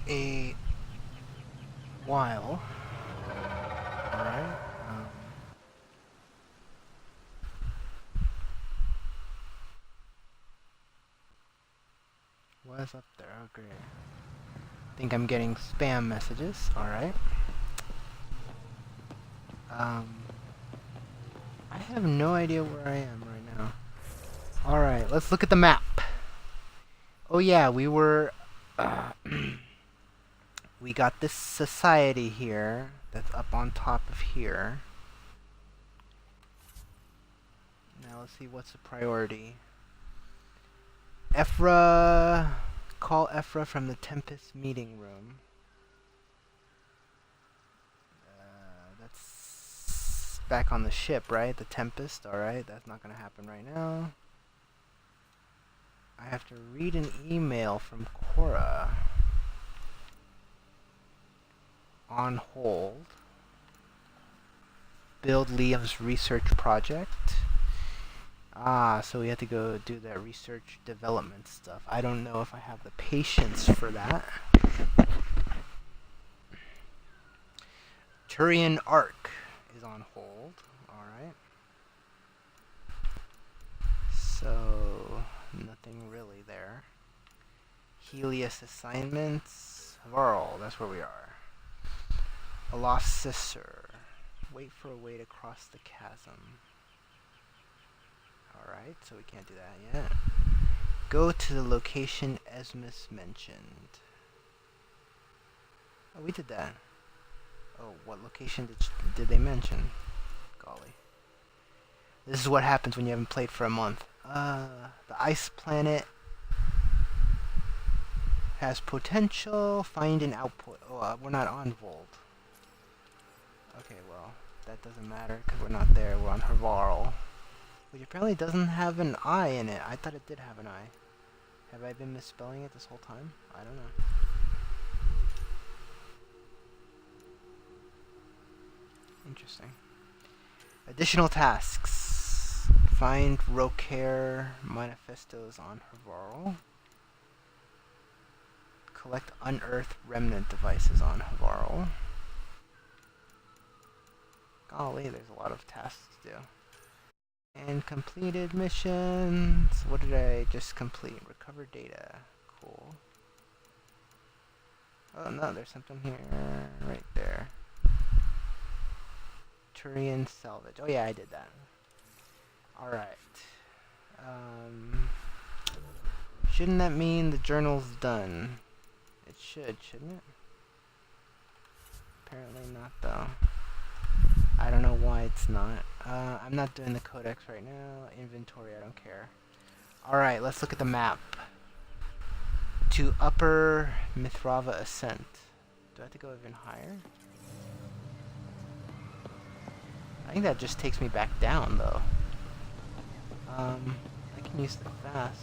a while. Alright. What is up there? Oh, great. Think I'm getting spam messages. Alright. I have no idea where I am right now. Alright, let's look at the map. Oh yeah, we were... we got this society here that's up on top of here. Now let's see what's the priority. Ephra... Call Ephra from the Tempest meeting room. That's back on the ship, right? The Tempest, alright. That's not gonna happen right now. I have to read an email from Cora. On hold. Build Liam's research project. Ah, so we have to go do that research development stuff. I don't know if I have the patience for that. Turian Arc is on hold. Alright. So, nothing really there. Helios assignments. Varl, that's where we are. A lost sister. Wait for a way to cross the chasm. Alright, so we can't do that yet. Go to the location Esmus mentioned. Oh, we did that. Oh, what location did they mention? Golly. This is what happens when you haven't played for a month. The ice planet has potential. Find an output. Oh, we're not on Volt. Okay, well, that doesn't matter because we're not there. We're on Hervarl. Which apparently doesn't have an I in it. I thought it did have an I. Have I been misspelling it this whole time? I don't know. Interesting. Additional tasks. Find Rocaire manifestos on Hervarl. Collect unearthed remnant devices on Hervarl. Golly, there's a lot of tasks to do. And completed missions. What did I just complete? Recover data. Cool. Oh no, there's something here. Right there. Turian salvage. Oh yeah, I did that. Alright. Shouldn't that mean the journal's done? It should, shouldn't it? Apparently not though. I don't know why it's not. I'm not doing the codex right now. Inventory, I don't care. Alright, let's look at the map. To Upper Mithrava Ascent. Do I have to go even higher? I think that just takes me back down, though. I can use the fast.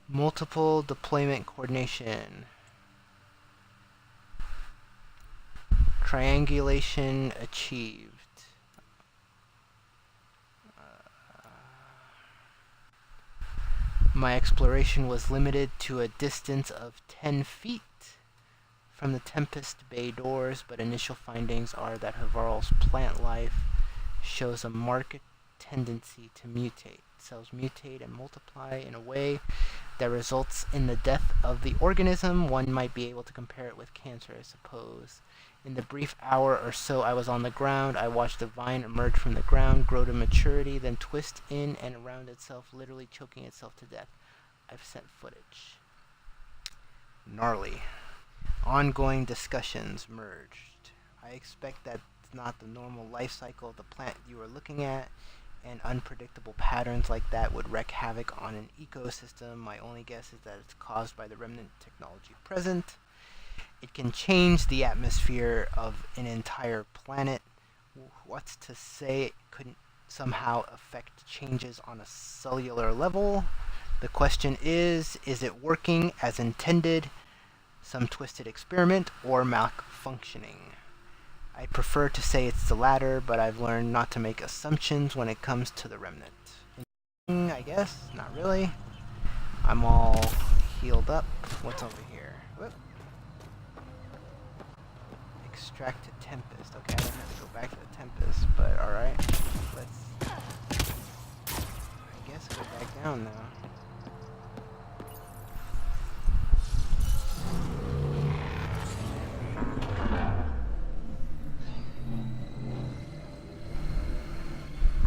Multiple deployment coordination. Triangulation achieved. My exploration was limited to a distance of 10 feet from the Tempest Bay doors, but initial findings are that Hervarl's plant life shows a marked tendency to mutate. Cells mutate and multiply in a way that results in the death of the organism. One might be able to compare it with cancer, I suppose. In the brief hour or so I was on the ground, I watched the vine emerge from the ground, grow to maturity, then twist in and around itself, literally choking itself to death. I've sent footage. Gnarly. Ongoing discussions merged. I expect that's not the normal life cycle of the plant you are looking at, and unpredictable patterns like that would wreak havoc on an ecosystem. My only guess is that it's caused by the remnant technology present. It can change the atmosphere of an entire planet. What's to say it couldn't somehow affect changes on a cellular level? The question is it working as intended, some twisted experiment, or malfunctioning? I prefer to say it's the latter, but I've learned not to make assumptions when it comes to the remnant. I I guess. Not really. I'm all healed up. What's over here? Whoop. Extract to Tempest. Okay, I don't have to go back to the Tempest, but alright. Let's... I guess go back down now.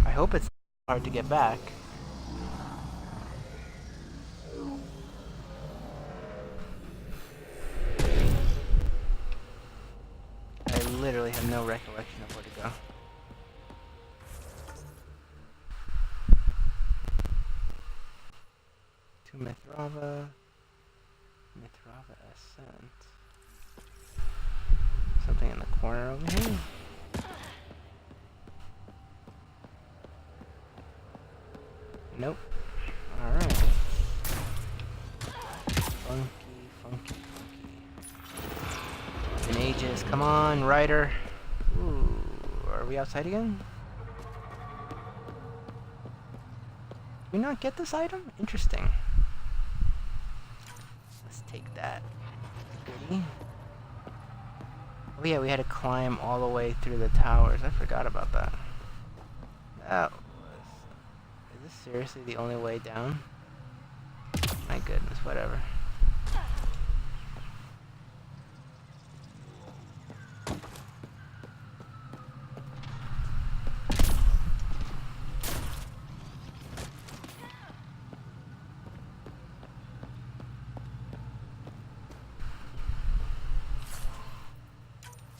I hope it's hard to get back. I literally have no recollection of where to go. To Mithrava Ascent. Something in the corner over here. Nope. Alright. Funky. Been ages. Come on, Ryder. Ooh, are we outside again? Did we not get this item? Interesting. Let's take that. Goodie. Oh yeah, we had to climb all the way through the towers. I forgot about that. That was... Is this seriously the only way down? My goodness, whatever.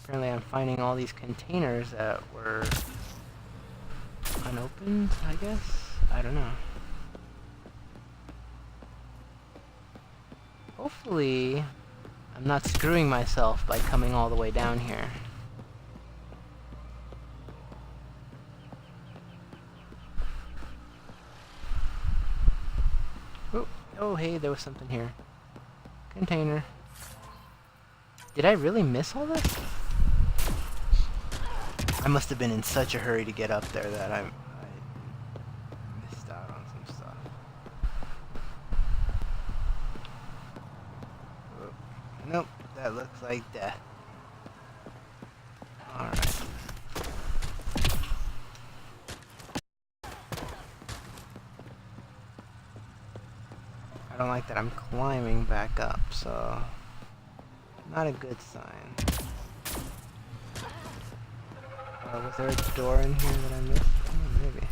Apparently I'm finding all these containers that were unopened, I guess? I don't know. Hopefully I'm not screwing myself by coming all the way down here. Oh hey, there was something here. Container. Did I really miss all this? I must have been in such a hurry to get up there that I missed out on some stuff. Whoop. Nope, that looks like death. Alright. I don't like that I'm climbing back up, so not a good sign. Was there a door in here that I missed? Oh, maybe.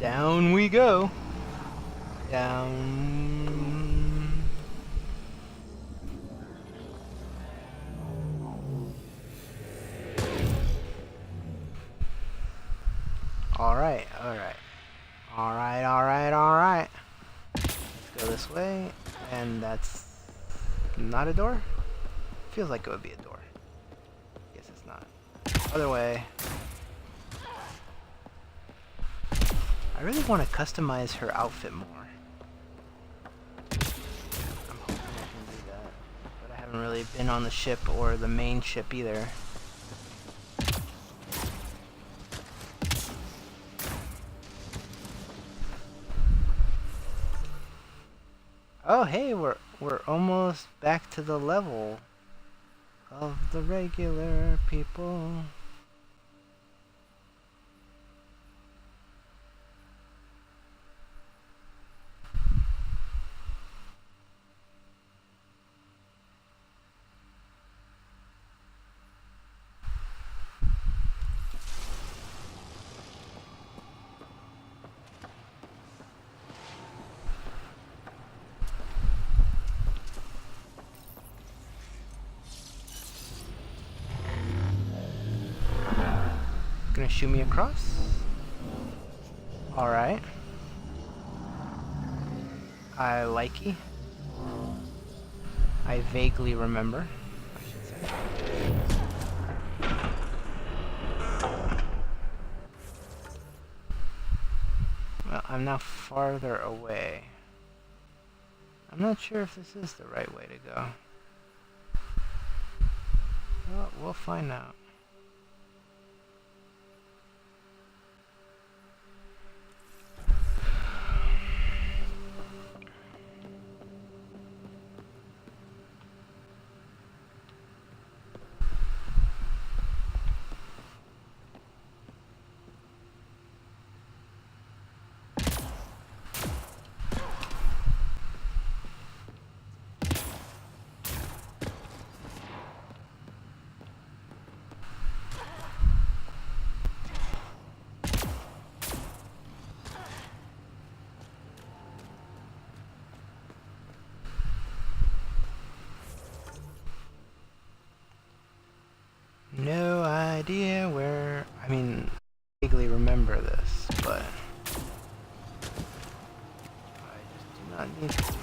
Down we go. Down. Alright. Let's go this way, and that's not a door? Feels like it would be a door. Guess it's not. Other way. I really want to customize her outfit more. I'm hoping I can do that, but I haven't really been on the ship or the main ship either. Oh hey, we're almost back to the level of the regular people. Gonna shoot me across? Alright. I likey. I vaguely remember, I should say. I'm now farther away. I'm not sure if this is the right way to go. Well, we'll find out. No idea where... I mean, I vaguely remember this, but... I just do not need to...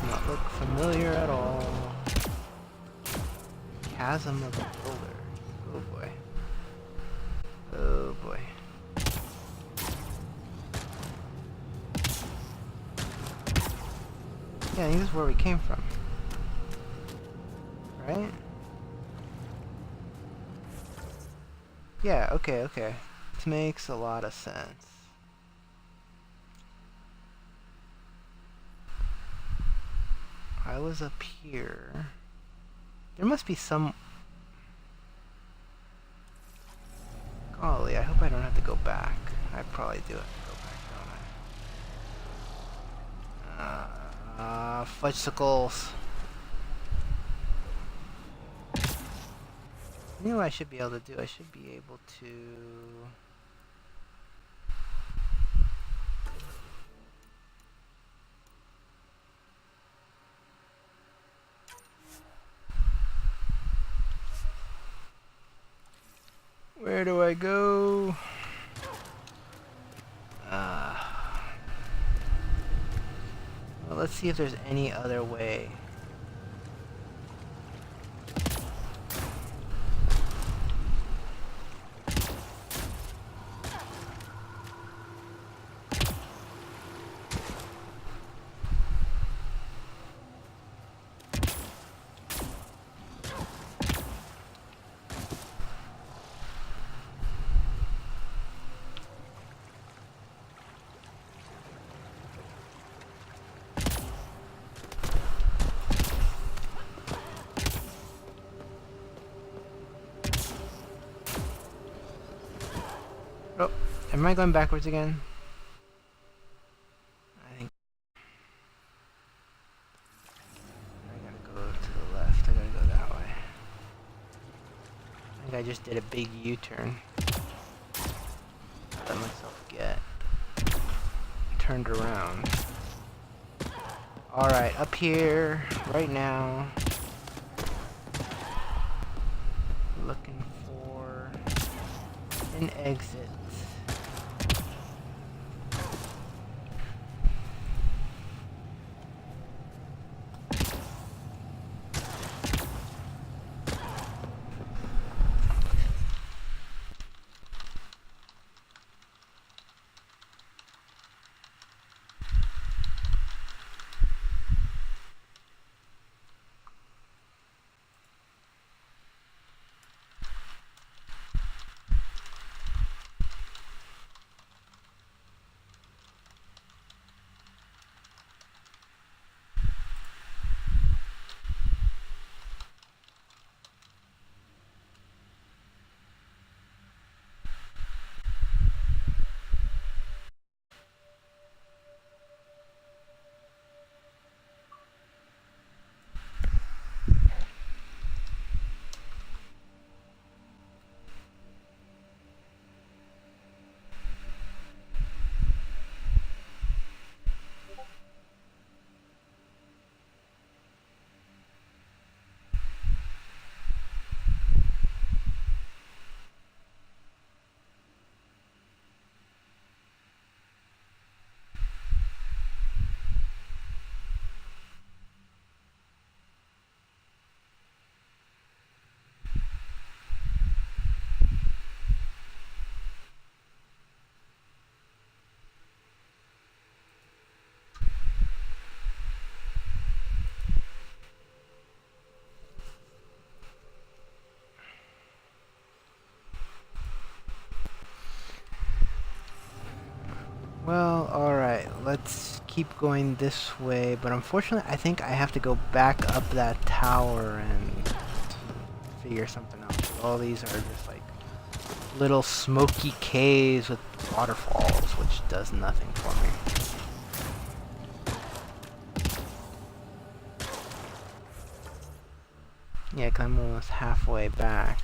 not look familiar at all. Chasm of the Builder. Oh boy. Oh boy. Yeah, I think this is where we came from. Right? Yeah, okay, okay. This makes a lot of sense. I was up here. There must be some... Golly, I hope I don't have to go back. I probably do have to go back, don't I? Fudgesicles. You know what I should be able to do? I should be able to... Where do I go? Well, let's see if there's any other way. Oh, am I going backwards again? I think I gotta go to the left. I gotta go that way. I think I just did a big U-turn. Let myself get turned around. Alright, up here, right now. Looking for an exit. Well, alright, let's keep going this way, but unfortunately I think I have to go back up that tower and figure something out. All these are just like little smoky caves with waterfalls, which does nothing for me. Yeah, 'cause I'm almost halfway back.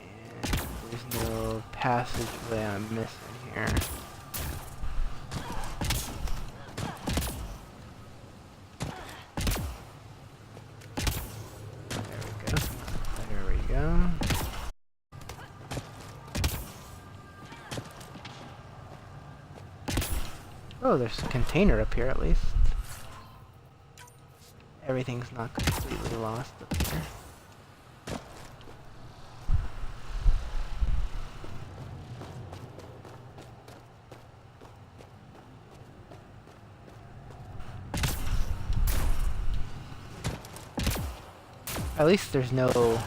And there's no passageway I'm missing here. There we go. Oh, there's a container up here at least. Everything's not completely lost up here. At least there's no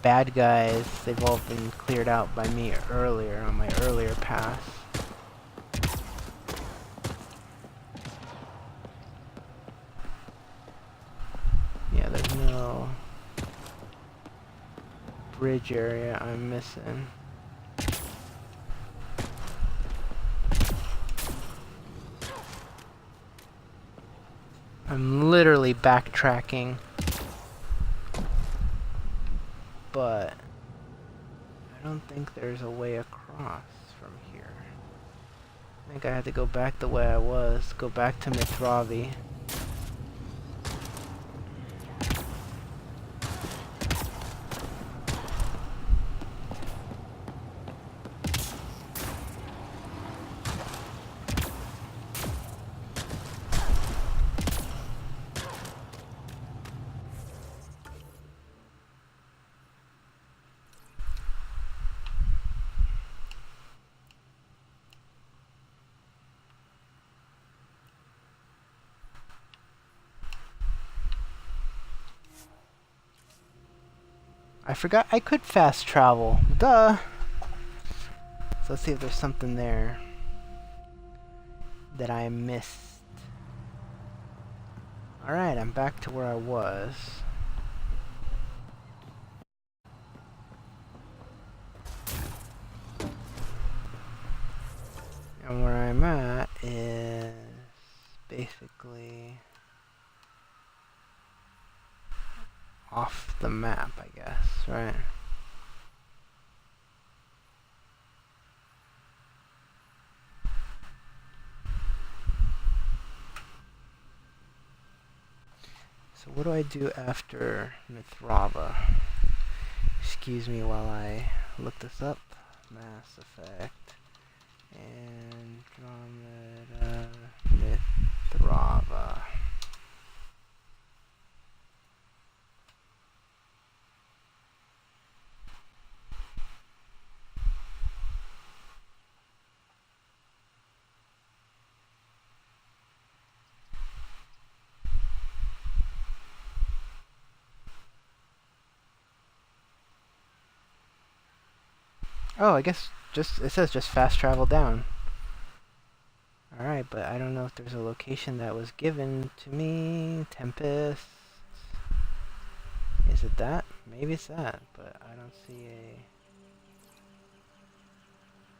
bad guys. They've all been cleared out by me earlier on my earlier pass. Yeah, there's no bridge area I'm missing. I'm literally backtracking, but I don't think there's a way across from here. I think I had to go back the way I was, go back to Mithravi. I forgot I could fast travel. Duh! So let's see if there's something there that I missed. Alright, I'm back to where I was. And where I'm at is basically off the map, I guess, right? So what do I do after Mithrava? Excuse me while I look this up. Mass Effect. Andromeda Mithrava. Oh, I guess just it says just fast travel down. Alright, but I don't know if there's a location that was given to me. Tempest. Is it that? Maybe it's that, but I don't see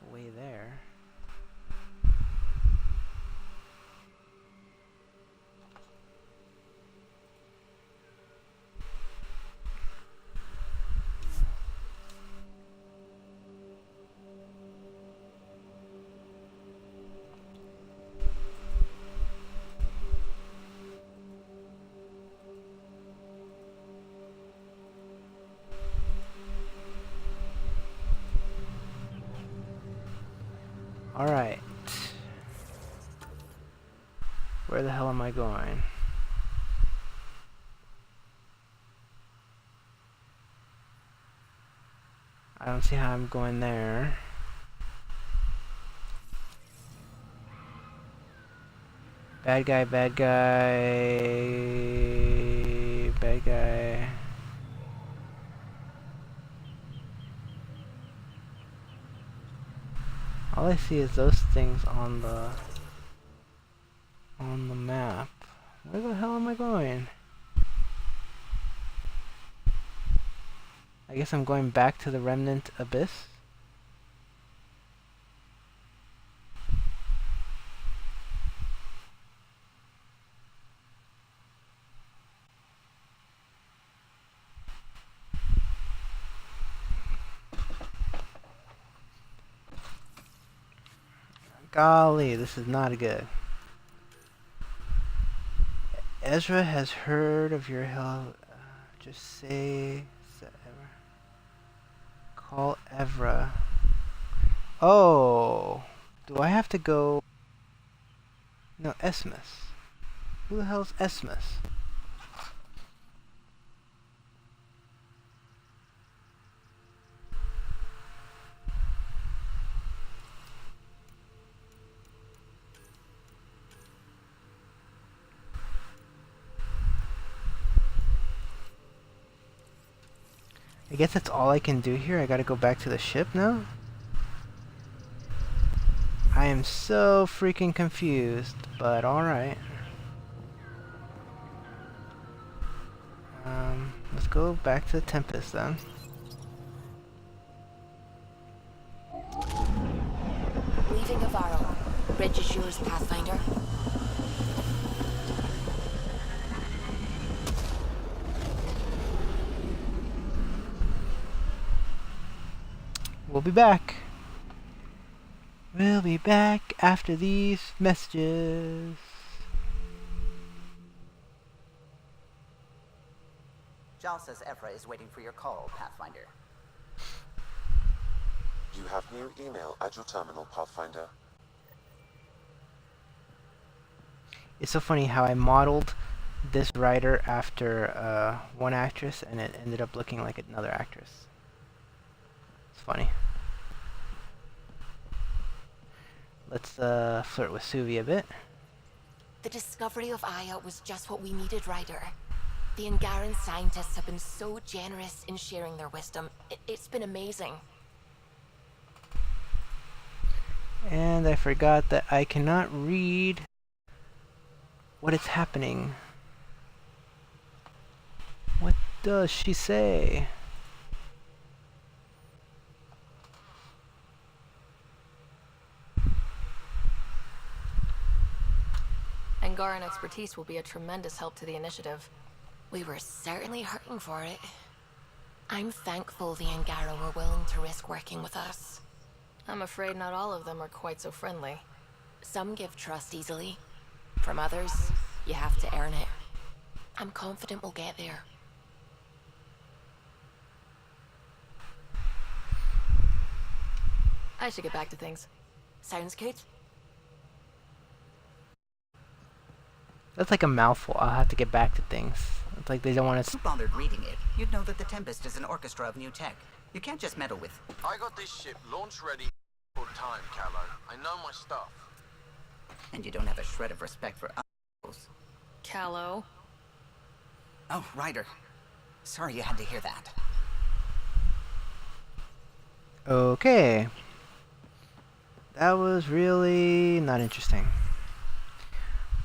a way there. Alright. Where the hell am I going? I don't see how I'm going there. Bad guy, bad guy, bad guy. All I see is those things on the map. Where the hell am I going? I guess I'm going back to the Remnant Abyss. Golly, this is not good. Ezra has heard of your hell. Just say... Call Evra. Oh! Do I have to go... No, Esmus. Who the hell's Esmus? I guess that's all I can do here. I gotta go back to the ship now? I am so freaking confused, but alright. Let's go back to the Tempest then. Leaving Avaro. Bridge is yours, Pathfinder. We'll be back. We'll be back after these messages. Jal says Evra is waiting for your call, Pathfinder. You have new email at your terminal, Pathfinder. It's so funny how I modeled this Ryder after one actress and it ended up looking like another actress. It's funny. Let's flirt with Suvi a bit. The discovery of Aya was just what we needed, Ryder. The Angaran scientists have been so generous in sharing their wisdom. It's been amazing. And I forgot that I cannot read what is happening. What does she say? Angaran expertise will be a tremendous help to the initiative. We were certainly hurting for it. I'm thankful the Angara were willing to risk working with us. I'm afraid not all of them are quite so friendly. Some give trust easily. From others, you have to earn it. I'm confident we'll get there. I should get back to things. Sounds good. That's like a mouthful. I'll have to get back to things. It's like they don't want to... If you bothered reading it, you'd know that the Tempest is an orchestra of new tech. You can't just meddle with... I got this ship launch ready all time, Callow. I know my stuff. And you don't have a shred of respect for others. Callow. Oh, Ryder. Sorry you had to hear that. Okay. That was really not interesting.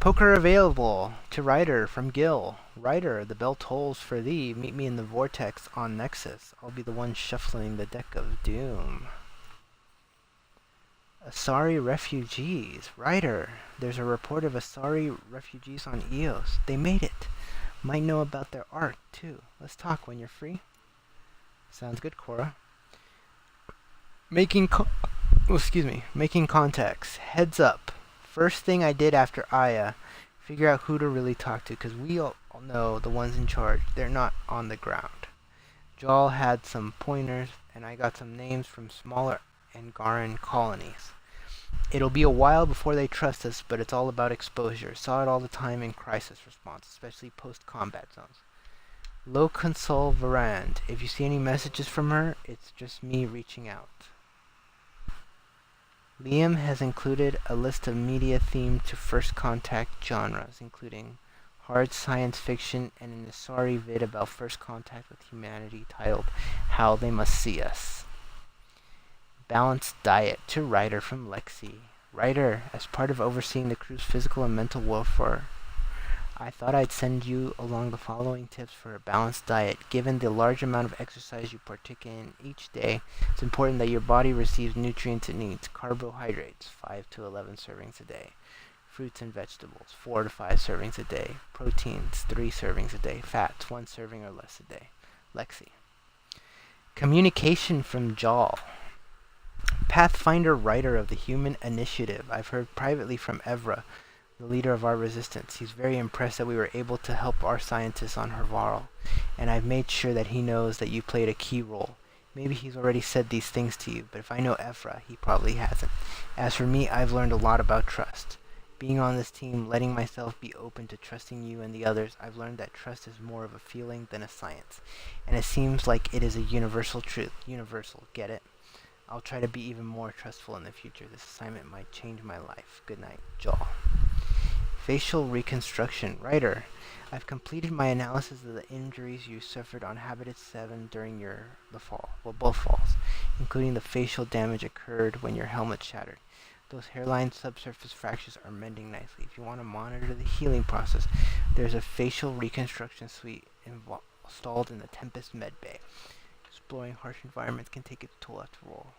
Poker available to Ryder from Gil. Ryder, the bell tolls for thee. Meet me in the vortex on Nexus. I'll be the one shuffling the deck of doom. Asari refugees. Ryder, there's a report of Asari refugees on Eos. They made it. Might know about their art, too. Let's talk when you're free. Sounds good, Cora. Making contacts. Heads up. First thing I did after Aya, figure out who to really talk to, because we all know the ones in charge. They're not on the ground. Jal had some pointers, and I got some names from smaller Angaran colonies. It'll be a while before they trust us, but it's all about exposure. Saw it all the time in crisis response, especially post-combat zones. Low Console Varand. If you see any messages from her, it's just me reaching out. Liam has included a list of media themed to first contact genres, including hard science fiction and an Asari vid about first contact with humanity titled How They Must See Us. Balanced diet to Ryder from Lexi. Ryder, as part of overseeing the crew's physical and mental welfare, I thought I'd send you along the following tips for a balanced diet. Given the large amount of exercise you partake in each day, it's important that your body receives nutrients it needs. Carbohydrates, 5 to 11 servings a day. Fruits and vegetables, 4 to 5 servings a day. Proteins, 3 servings a day. Fats, 1 serving or less a day. Lexi. Communication from Jal. Pathfinder Ryder of the Human Initiative. I've heard privately from Evra, the leader of our resistance. He's very impressed that we were able to help our scientists on Hervarl, and I've made sure that he knows that you played a key role. Maybe he's already said these things to you, but if I know Evra, he probably hasn't. As for me, I've learned a lot about trust. Being on this team, letting myself be open to trusting you and the others, I've learned that trust is more of a feeling than a science. And it seems like it is a universal truth. Universal, get it? I'll try to be even more trustful in the future. This assignment might change my life. Good night, Jaw. Facial reconstruction. Ryder, I've completed my analysis of the injuries you suffered on Habitat 7 during both falls, including the facial damage occurred when your helmet shattered. Those hairline subsurface fractures are mending nicely. If you want to monitor the healing process, there's a facial reconstruction suite installed in the Tempest Med Bay. Exploring harsh environments can take its toll after all.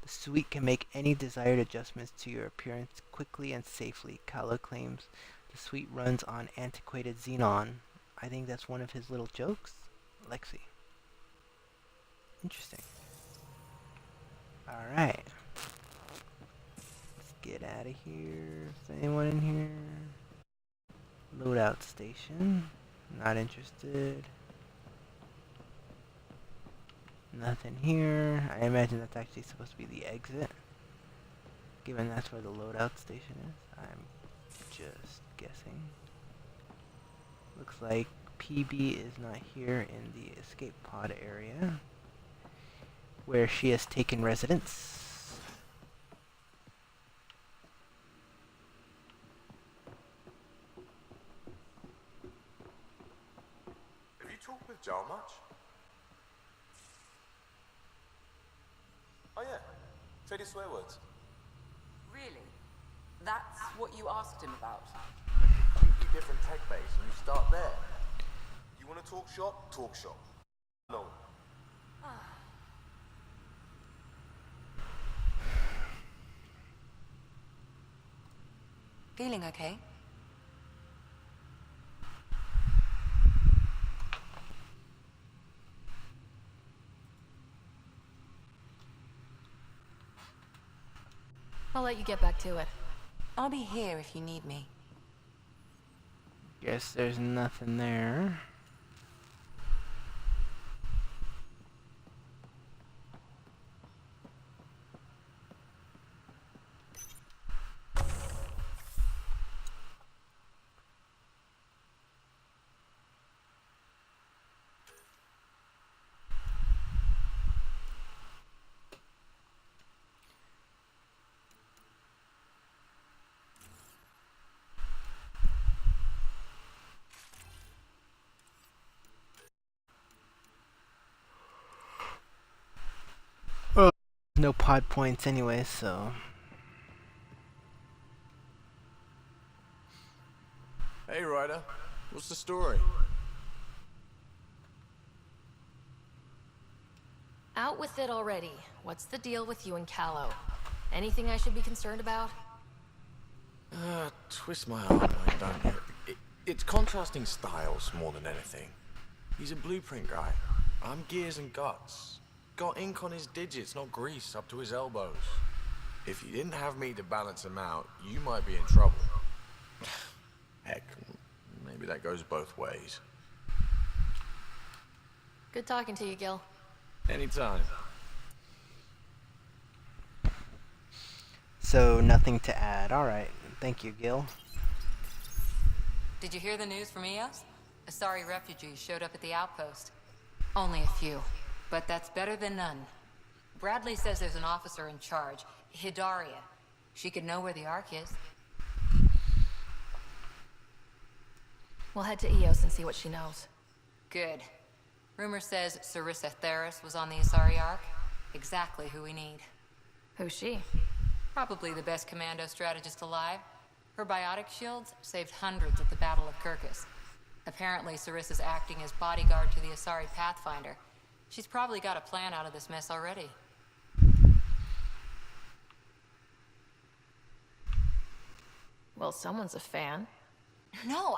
The suite can make any desired adjustments to your appearance quickly and safely. Kala claims the suite runs on antiquated xenon. I think that's one of his little jokes. Lexi. Interesting. Alright. Get out of here. Is anyone in here? Loadout station. Not interested. Nothing here. I imagine that's actually supposed to be the exit, given that's where the loadout station is. I'm just guessing. Looks like PB is not here in the escape pod area, where she has taken residence. Talk with Jar much? Oh yeah, traded swear words. Really? That's what you asked him about? Completely different tech base, and you start there. You want to talk shop? Talk shop. No. Feeling okay? I'll let you get back to it. I'll be here if you need me. Guess there's nothing there. No pod points anyway, so... Hey, Ryder. What's the story? Out with it already. What's the deal with you and Callow? Anything I should be concerned about? Twist my arm, like, don't you? It's contrasting styles more than anything. He's a blueprint guy. I'm gears and guts. Got ink on his digits, not grease, up to his elbows. If you didn't have me to balance him out, you might be in trouble. Heck, maybe that goes both ways. Good talking to you, Gil. Anytime. So, nothing to add. Alright, thank you, Gil. Did you hear the news from Eos? Asari refugees showed up at the outpost. Only a few, but that's better than none. Bradley says there's an officer in charge, Hidaria. She could know where the Ark is. We'll head to Eos and see what she knows. Good. Rumor says Sarissa Theris was on the Asari Ark. Exactly who we need. Who's she? Probably the best commando strategist alive. Her biotic shields saved hundreds at the Battle of Kirkus. Apparently, Sarissa's acting as bodyguard to the Asari Pathfinder. She's probably got a plan out of this mess already. Well, someone's a fan. No,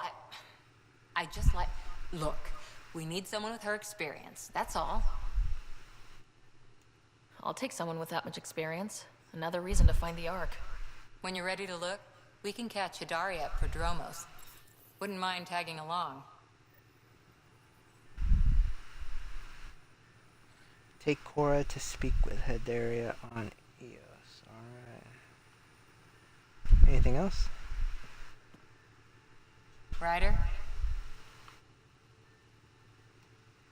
I just like... Look, we need someone with her experience, that's all. I'll take someone with that much experience. Another reason to find the Ark. When you're ready to look, we can catch Hidaria at Prodromos. Wouldn't mind tagging along. Take Cora to speak with Hidaria on Eos. Alright. Anything else? Ryder?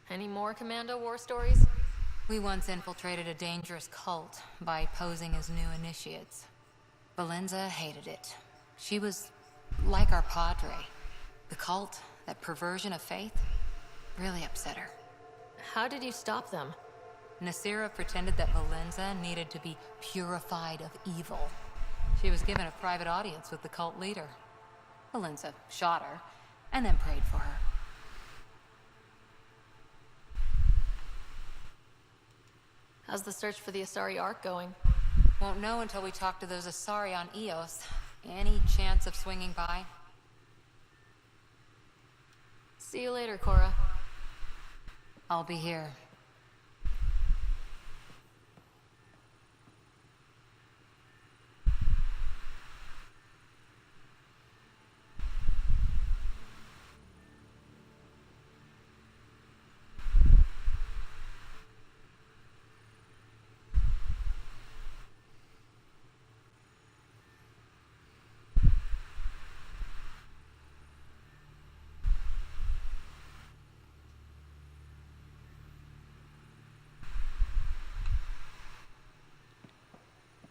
Any more Commando war stories? We once infiltrated a dangerous cult by posing as new initiates. Valenza hated it. She was like our padre. The cult, that perversion of faith, really upset her. How did you stop them? Nasira pretended that Valenza needed to be purified of evil. She was given a private audience with the cult leader. Valenza shot her, and then prayed for her. How's the search for the Asari Ark going? Won't know until we talk to those Asari on Eos. Any chance of swinging by? See you later, Cora. I'll be here.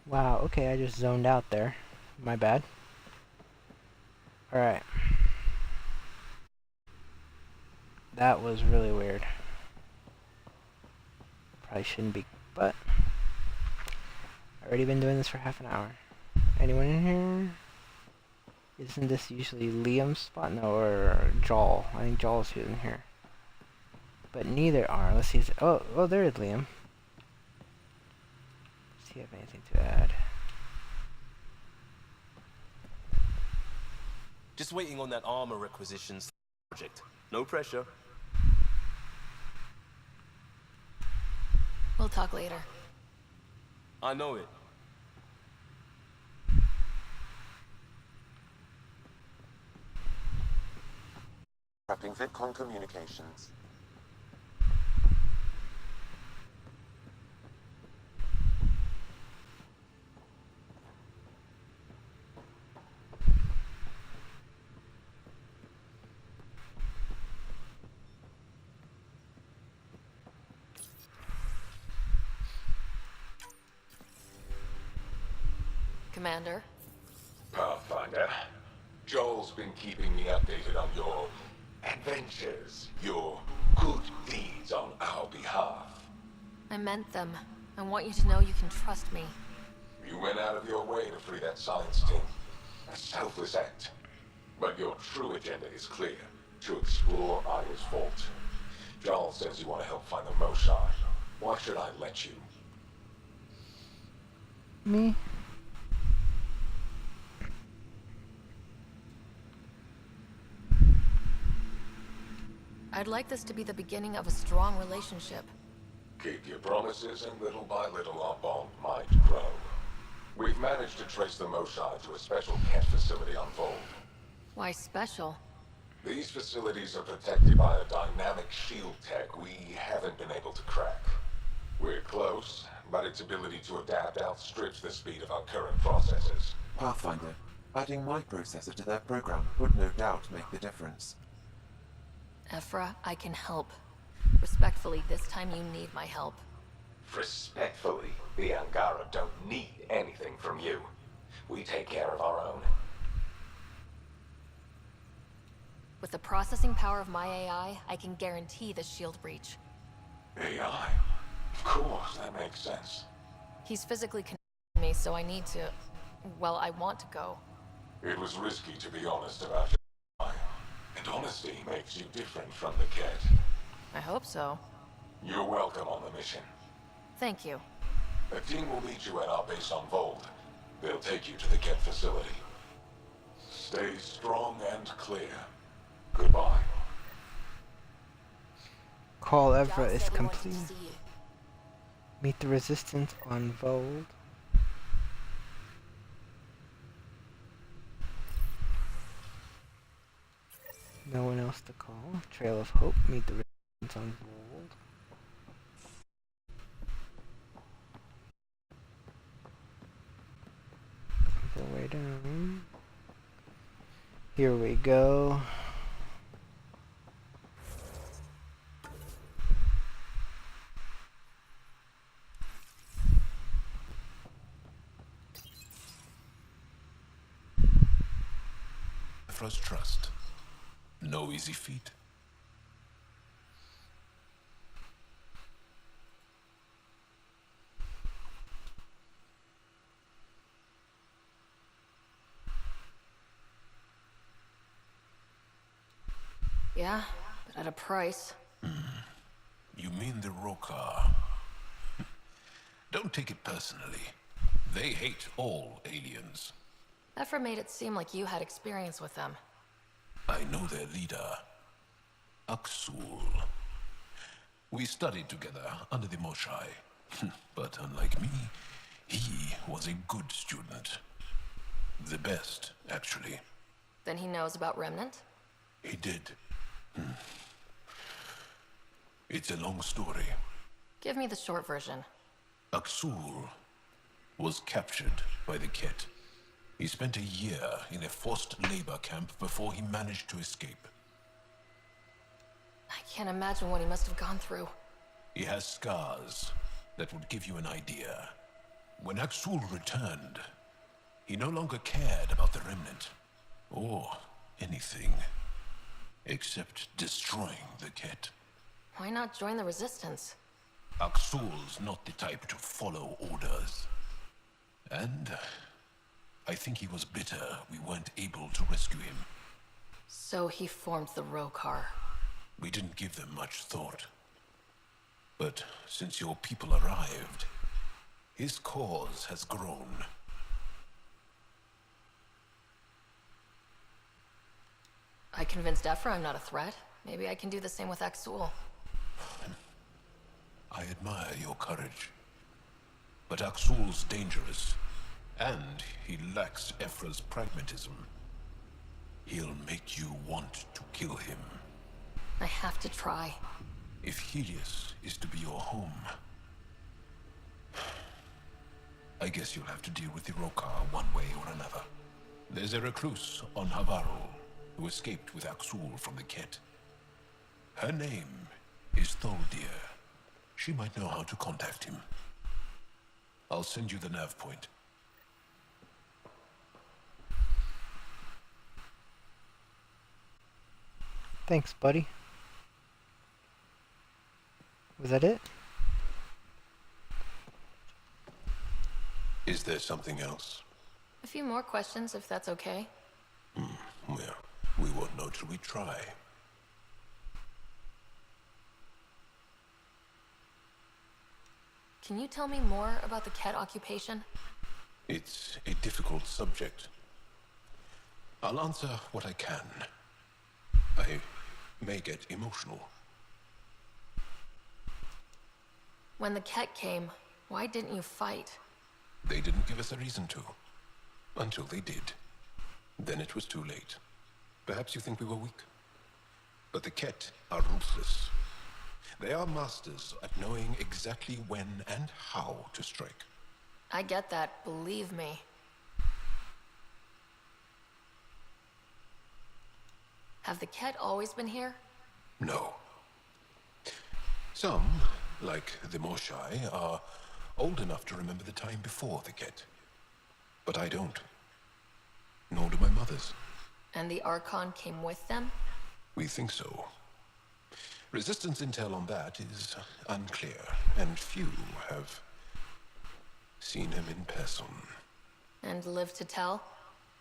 Wow, okay, I just zoned out there. My bad. Alright. That was really weird. Probably shouldn't be, but... I've already been doing this for half an hour. Anyone in here? Isn't this usually Liam's spot? No, or Joel. I think Joel's in here. But neither are. Let's see. Oh, there is Liam. Does he have anything to add? Just waiting on that armor requisitions project. No pressure. We'll talk later. I know it. Prepping VidCon communications. Commander. Pathfinder, Joel's been keeping me updated on your adventures, your good deeds on our behalf. I meant them. I want you to know you can trust me. You went out of your way to free that science team. A selfless act. But your true agenda is clear. To explore Aya's vault. Joel says you want to help find the Moshai. Why should I let you? Me? I'd like this to be the beginning of a strong relationship. Keep your promises, and little by little our bond might grow. We've managed to trace the Moshai to a special cat facility on Vold. Why special? These facilities are protected by a dynamic shield tech we haven't been able to crack. We're close, but its ability to adapt outstrips the speed of our current processes. Pathfinder, adding my processor to their program would no doubt make the difference. Ephra, I can help. Respectfully, this time you need my help. Respectfully, the Angara don't need anything from you. We take care of our own. With the processing power of my AI, I can guarantee the shield breach. AI? Of course, that makes sense. He's physically me, so I need to... Well, I want to go. It was risky to be honest about your life, and honesty makes you different from the cat. I hope so. You're welcome on the mission. Thank you. A team will meet you at our base on Vold. They'll take you to the Ket facility. Stay strong and clear. Goodbye. Call Giles Evra is said we wanted to complete. see you. Meet the resistance on Vold. No one else to call. Trail of Hope. Meet the resistance on Vold. Looking for a way down. Here we go. First trust. No easy feat. Yeah, but at a price. You mean the Rokar? Don't take it personally. They hate all aliens. Ephra made it seem like you had experience with them. I know their leader, Aksul. We studied together under the Moshai. But unlike me, he was a good student. The best, actually. Then he knows about Remnant? He did. It's a long story. Give me the short version. Aksul was captured by the Ket. He spent a year in a forced labor camp before he managed to escape. I can't imagine what he must have gone through. He has scars that would give you an idea. When Aksul returned, he no longer cared about the Remnant, or anything, except destroying the Ket. Why not join the Resistance? Aksul's not the type to follow orders. And I think he was bitter we weren't able to rescue him. So he formed the Rokar. We didn't give them much thought. But since your people arrived, his cause has grown. I convinced Ephra I'm not a threat. Maybe I can do the same with Aksul. I admire your courage. But Aksul's dangerous, and he lacks Ephra's pragmatism. He'll make you want to kill him. I have to try. If Helios is to be your home, I guess you'll have to deal with the Rokar one way or another. There's a recluse on Havarul who escaped with Aksul from the Ket. Her name is Tholdir. She might know how to contact him. I'll send you the nav point. Thanks, buddy. Was that it? Is there something else? A few more questions, if that's okay. Well, we won't know till we try. Can you tell me more about the Ket occupation? It's a difficult subject. I'll answer what I can. I may get emotional. When the Ket came, why didn't you fight? They didn't give us a reason to. Until they did. Then it was too late. Perhaps you think we were weak. But the Ket are ruthless. They are masters at knowing exactly when and how to strike. I get that, believe me. Have the Ket always been here? No. Some, like the Moshai, are old enough to remember the time before the Ket. But I don't. Nor do my mothers. And the Archon came with them? We think so. Resistance intel on that is unclear, and few have seen him in person. And live to tell?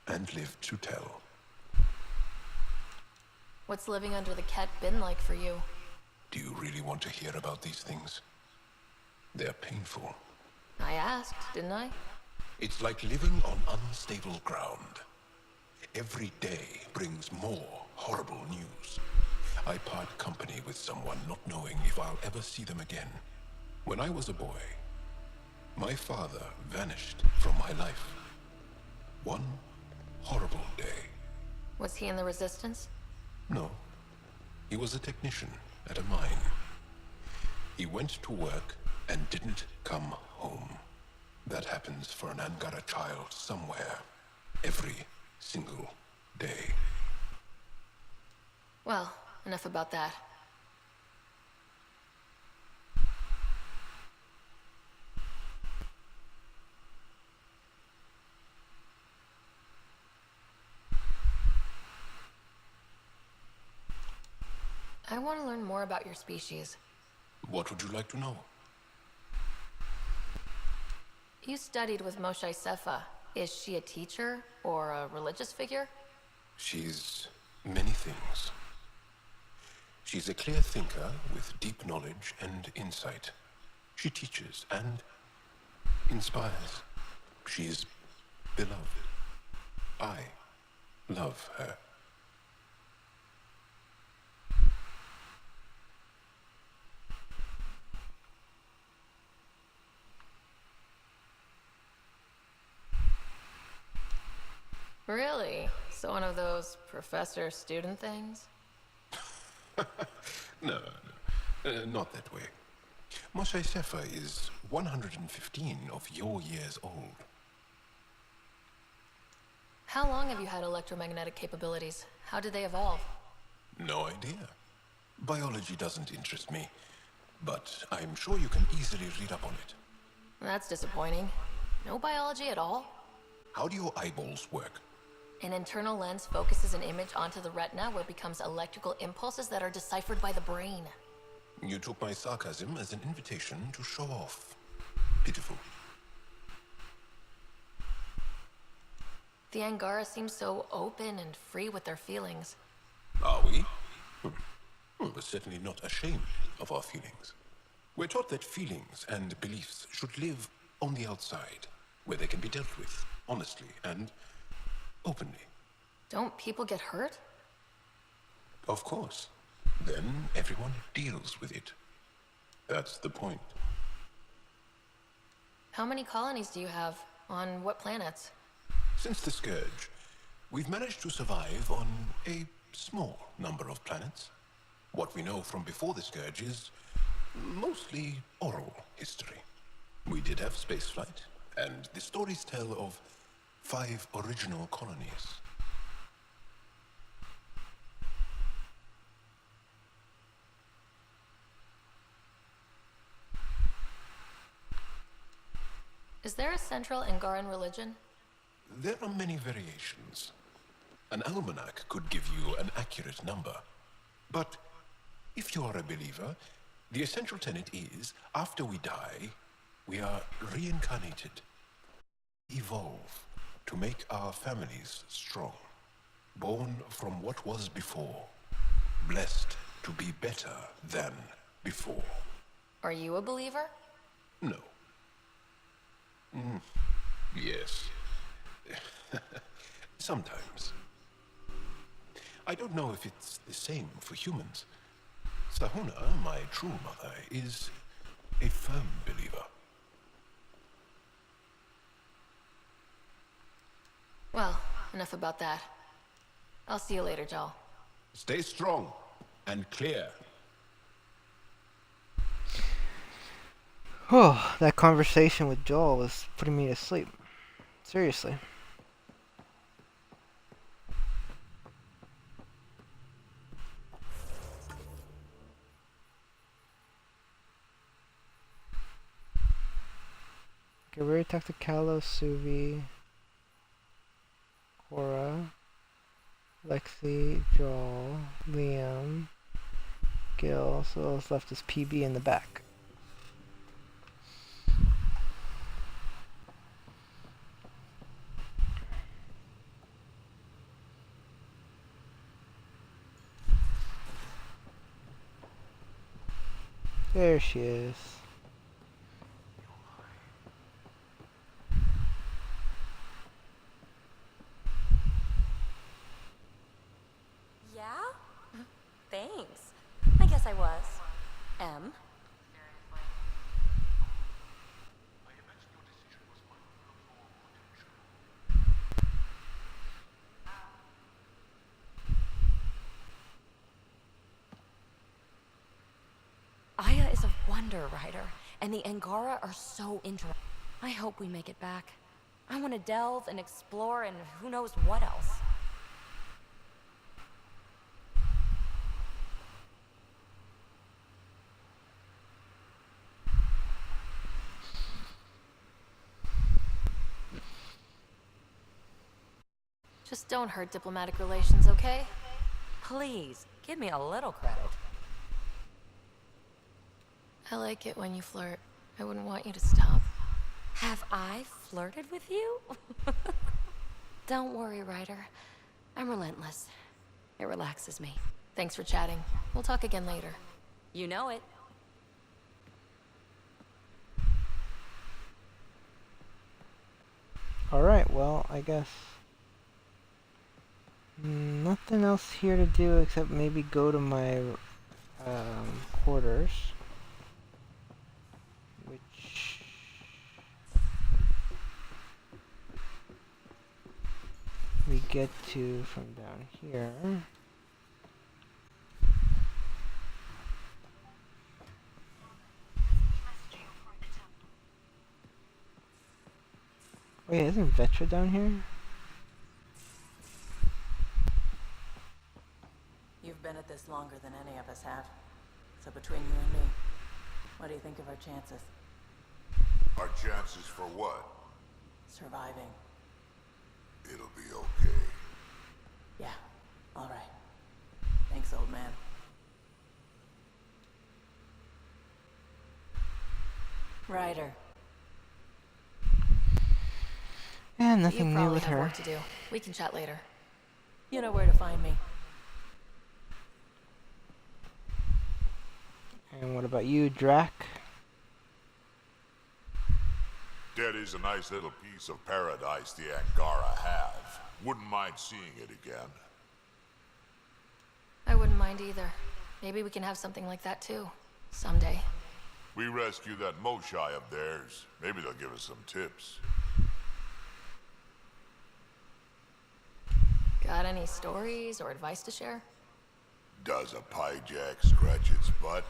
And lived to tell. What's living under the Ket been like for you? Do you really want to hear about these things? They're painful. I asked, didn't I? It's like living on unstable ground. Every day brings more horrible news. I part company with someone not knowing if I'll ever see them again. When I was a boy, my father vanished from my life. One horrible day. Was he in the Resistance? No. He was a technician at a mine. He went to work and didn't come home. That happens for an Angara child somewhere. Every single day. Well, enough about that. I want to learn more about your species. What would you like to know? You studied with Moshe Sefa. Is she a teacher or a religious figure? She's many things. She's a clear thinker with deep knowledge and insight. She teaches and inspires. She's beloved. I love her. Really? So one of those professor-student things? No, not that way. Moshe Sefa is 115 of your years old. How long have you had electromagnetic capabilities? How did they evolve? No idea. Biology doesn't interest me, but I'm sure you can easily read up on it. That's disappointing. No biology at all? How do your eyeballs work? An internal lens focuses an image onto the retina where it becomes electrical impulses that are deciphered by the brain. You took my sarcasm as an invitation to show off. Pitiful. The Angara seem so open and free with their feelings. Are we? Well, we're certainly not ashamed of our feelings. We're taught that feelings and beliefs should live on the outside, where they can be dealt with, honestly and openly. Don't people get hurt? Of course. Then everyone deals with it. That's the point. How many colonies do you have? On what planets? Since the Scourge, we've managed to survive on a small number of planets. What we know from before the Scourge is mostly oral history. We did have spaceflight, and the stories tell of 5 original colonies. Is there a central Angaran religion? There are many variations. An almanac could give you an accurate number. But if you are a believer, the essential tenet is, after we die, we are reincarnated. Evolve to make our families strong. Born from what was before. Blessed to be better than before. Are you a believer? No. Yes. Sometimes. I don't know if it's the same for humans. Sahuna, my true mother, is a firm believer. Well, enough about that. I'll see you later, Jal. Stay strong and clear. Oh, that conversation with Joel was putting me to sleep. Seriously. Okay, we already talked to Kalos, Suvi, Cora, Lexi, Joel, Liam, Gil. So all that's left is PB in the back. there she is. Yeah? Thanks. I guess I was. M. Aya is a wonder, Ryder, and the Angara are so interesting. I hope we make it back. I want to delve and explore and who knows what else. Just don't hurt diplomatic relations, okay? Please, give me a little credit. I like it when you flirt. I wouldn't want you to stop. Have I flirted with you? Don't worry, Ryder. I'm relentless. It relaxes me. Thanks for chatting. We'll talk again later. You know it. Alright, well, I guess nothing else here to do except maybe go to my quarters, which we get to from down here. Wait, isn't Vetra down here? You've been at this longer than any of us have. So between you and me, what do you think of our chances? Our chances for what? Surviving. It'll be okay. Yeah, all right. Thanks, old man. Ryder. And nothing new with You probably have her. work to do. We can chat later. You know where to find me. And what about you, Drac? Daddy's a nice little piece of paradise the Angara have. Wouldn't mind seeing it again. I wouldn't mind either. Maybe we can have something like that too. Someday. We rescue that Moshai of theirs. Maybe they'll give us some tips. Got any stories or advice to share? Does a pyjak scratch its butt?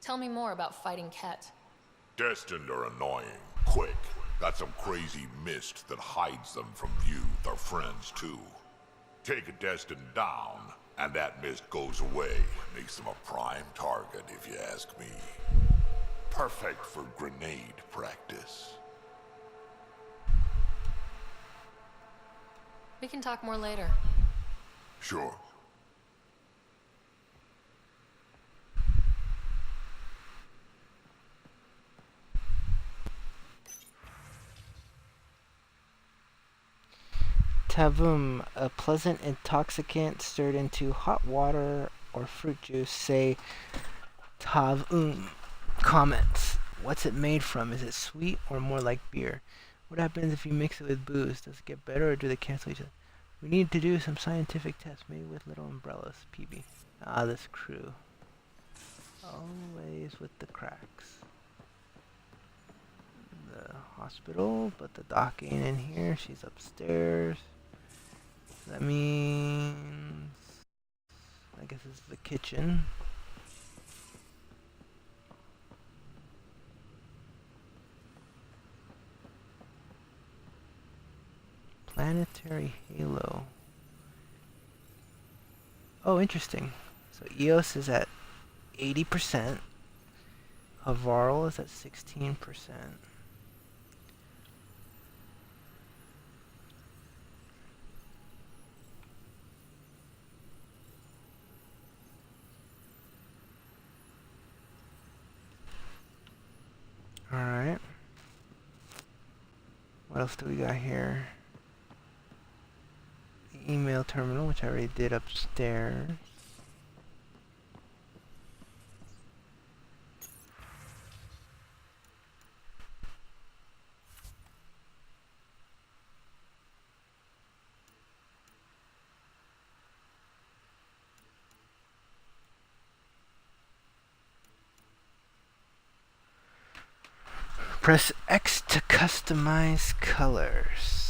Tell me more about fighting Ket. Destined are annoying. Quick. Got some crazy mist that hides them from view. They're friends, too. Take a Destined down, and that mist goes away. Makes them a prime target, if you ask me. Perfect for grenade practice. We can talk more later. Sure. Tavum, a pleasant intoxicant stirred into hot water or fruit juice. Say Tavum. Comments. What's it made from? Is it sweet or more like beer? What happens if you mix it with booze? Does it get better or do they cancel each other? We need to do some scientific tests, maybe with little umbrellas. PB. Ah, this crew. Always with the cracks. The hospital, but the doc ain't in here. She's upstairs. That means... I guess it's the kitchen. Planetary halo. Oh, interesting. So Eos is at 80%. Havarl is at 16%. Alright. What else do we got here? The email terminal, which I already did upstairs. Press X to customize colors.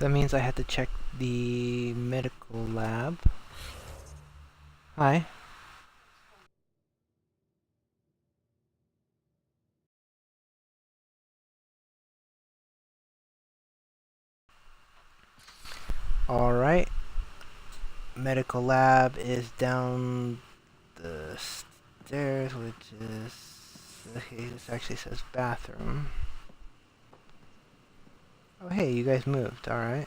So that means I had to check the medical lab. Hi. Alright. Medical lab is down the stairs, which is... Okay, this actually says bathroom. Oh, hey, you guys moved. Alright.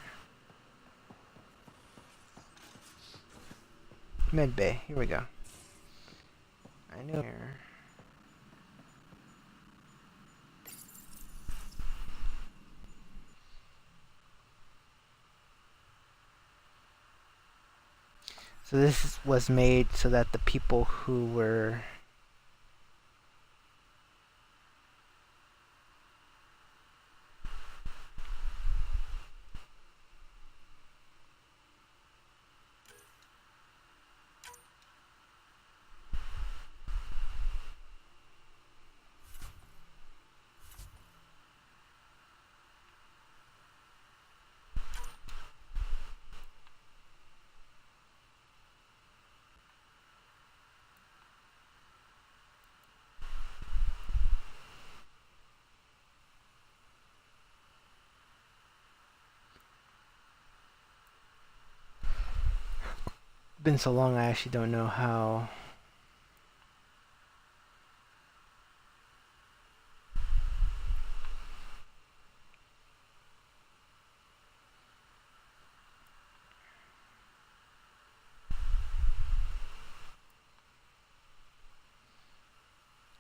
Med bay. Here we go. I knew here. So this was made so that the people who were been so long I actually don't know how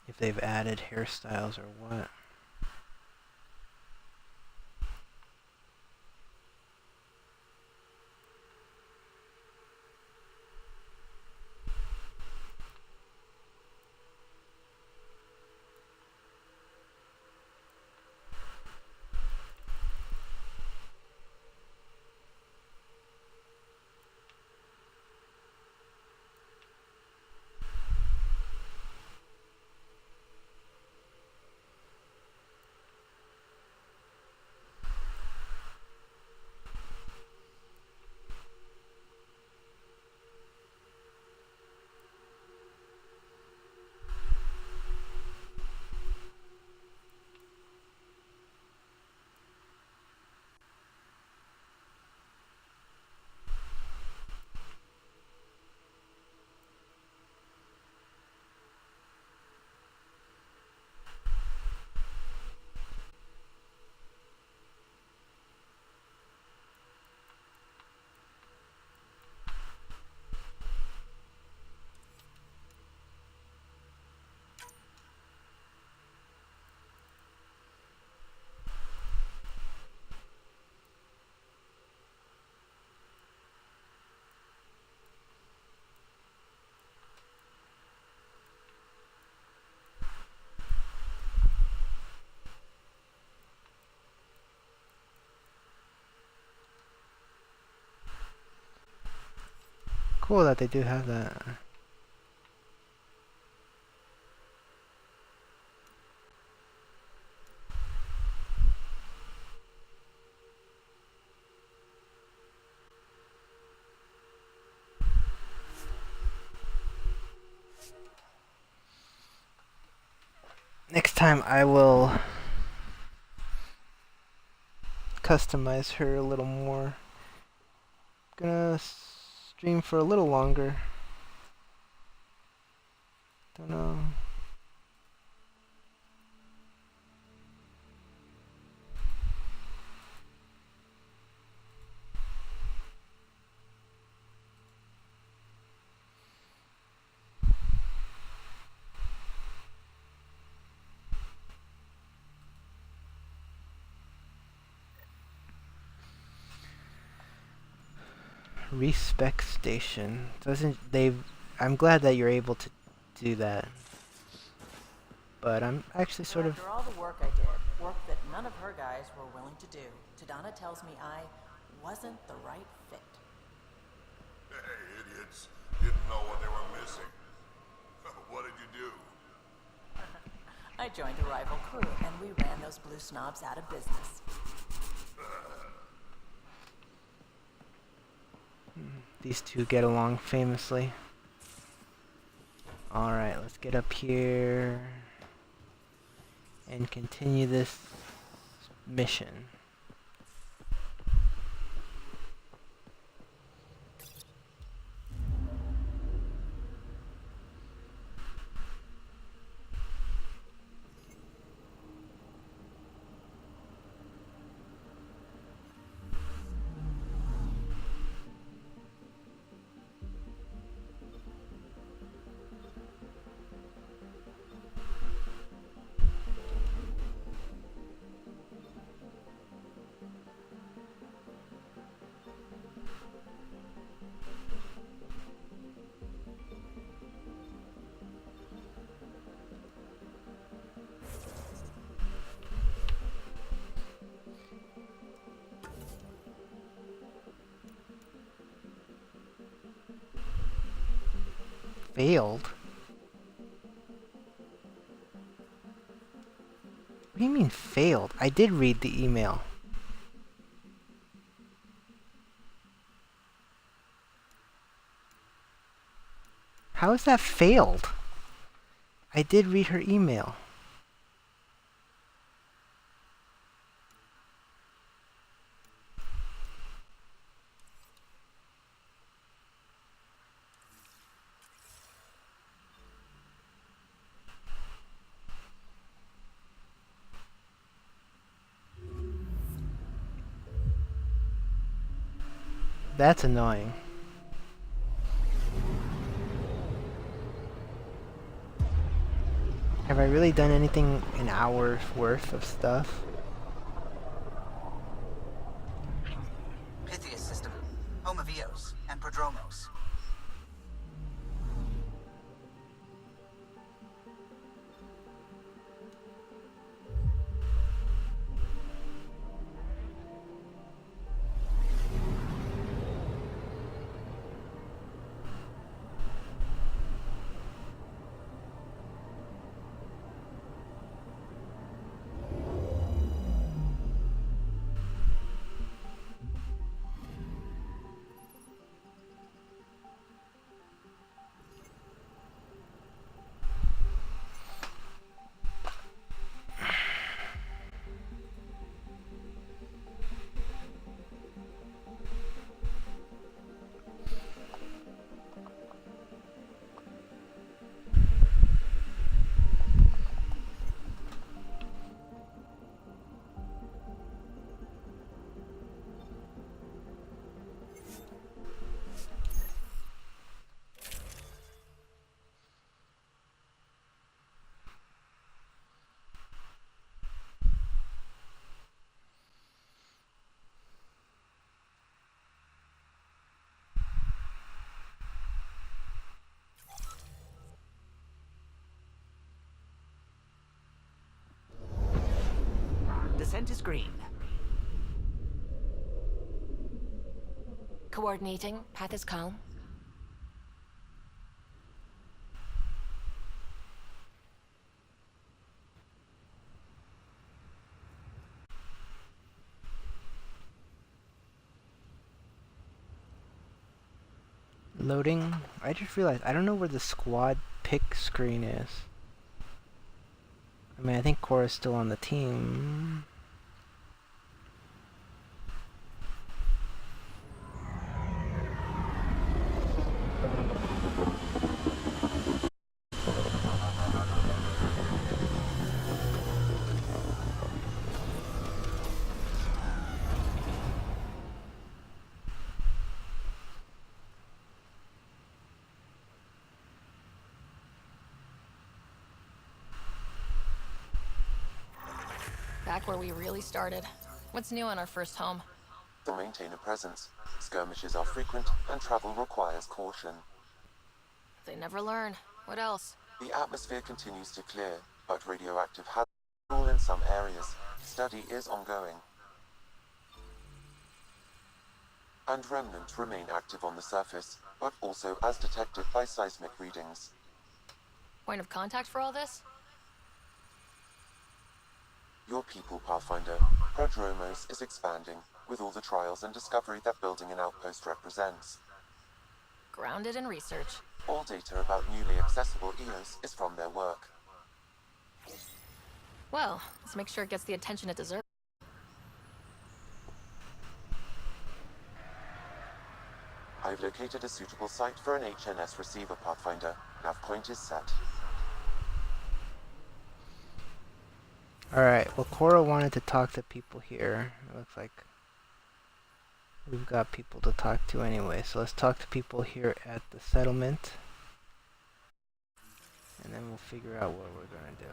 if they've added hairstyles or what. Cool that they do have that. Next time I will customize her a little more. Gonna stream for a little longer. Don't know. Respec station. Doesn't they've I'm glad that you're able to do that. But I'm actually sort of After all the work I did, work that none of her guys were willing to do, Tadana tells me I wasn't the right fit. Hey, idiots. Didn't know what they were missing. What did you do? I joined a rival crew, and we ran those blue snobs out of business. These two get along famously. Alright, let's get up here and continue this mission. Failed? What do you mean failed? I did read the email. How is that failed? I did read her email. That's annoying. Have I really done anything an hour's worth of stuff? Pythias system, home of Eos and Prodromos. Descent is green. Coordinating. Path is calm. Loading. I just realized I don't know where the squad pick screen is. I mean, I think Cora's still on the team. Back where we really started. What's new on our first home? To maintain a presence, skirmishes are frequent and travel requires caution. They never learn. What else? The atmosphere continues to clear, but radioactive hazards rule in some areas. Study is ongoing. And remnants remain active on the surface, but also as detected by seismic readings. Point of contact for all this? Your people, Pathfinder, Prodromos is expanding, with all the trials and discovery that building an outpost represents. Grounded in research. All data about newly accessible Eos is from their work. Well, let's make sure it gets the attention it deserves. I've located a suitable site for an HNS receiver, Pathfinder. Nav point is set. Alright, well, Cora wanted to talk to people here. It looks like we've got people to talk to anyway, so let's talk to people here at the settlement. And then we'll figure out what we're gonna do.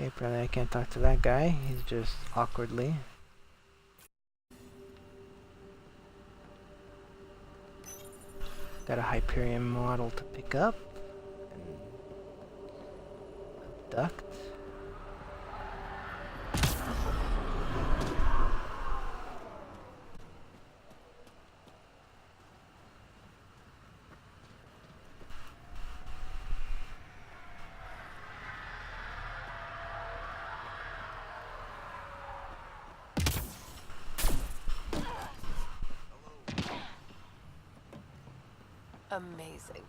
Okay, apparently I can't talk to that guy. He's just awkwardly. Got a Hyperion model to pick up. And abduct. Amazing.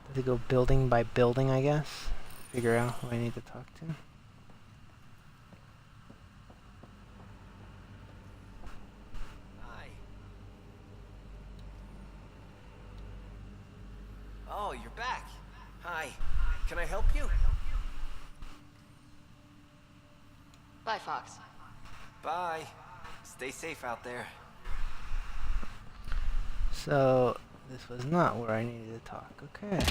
Does it go building by building, I guess? Figure out who I need to talk to. Hi. Oh, you're back. Hi. Can I help you? Bye, Fox. Bye. Stay safe out there. So, this was not where I needed to talk. Okay.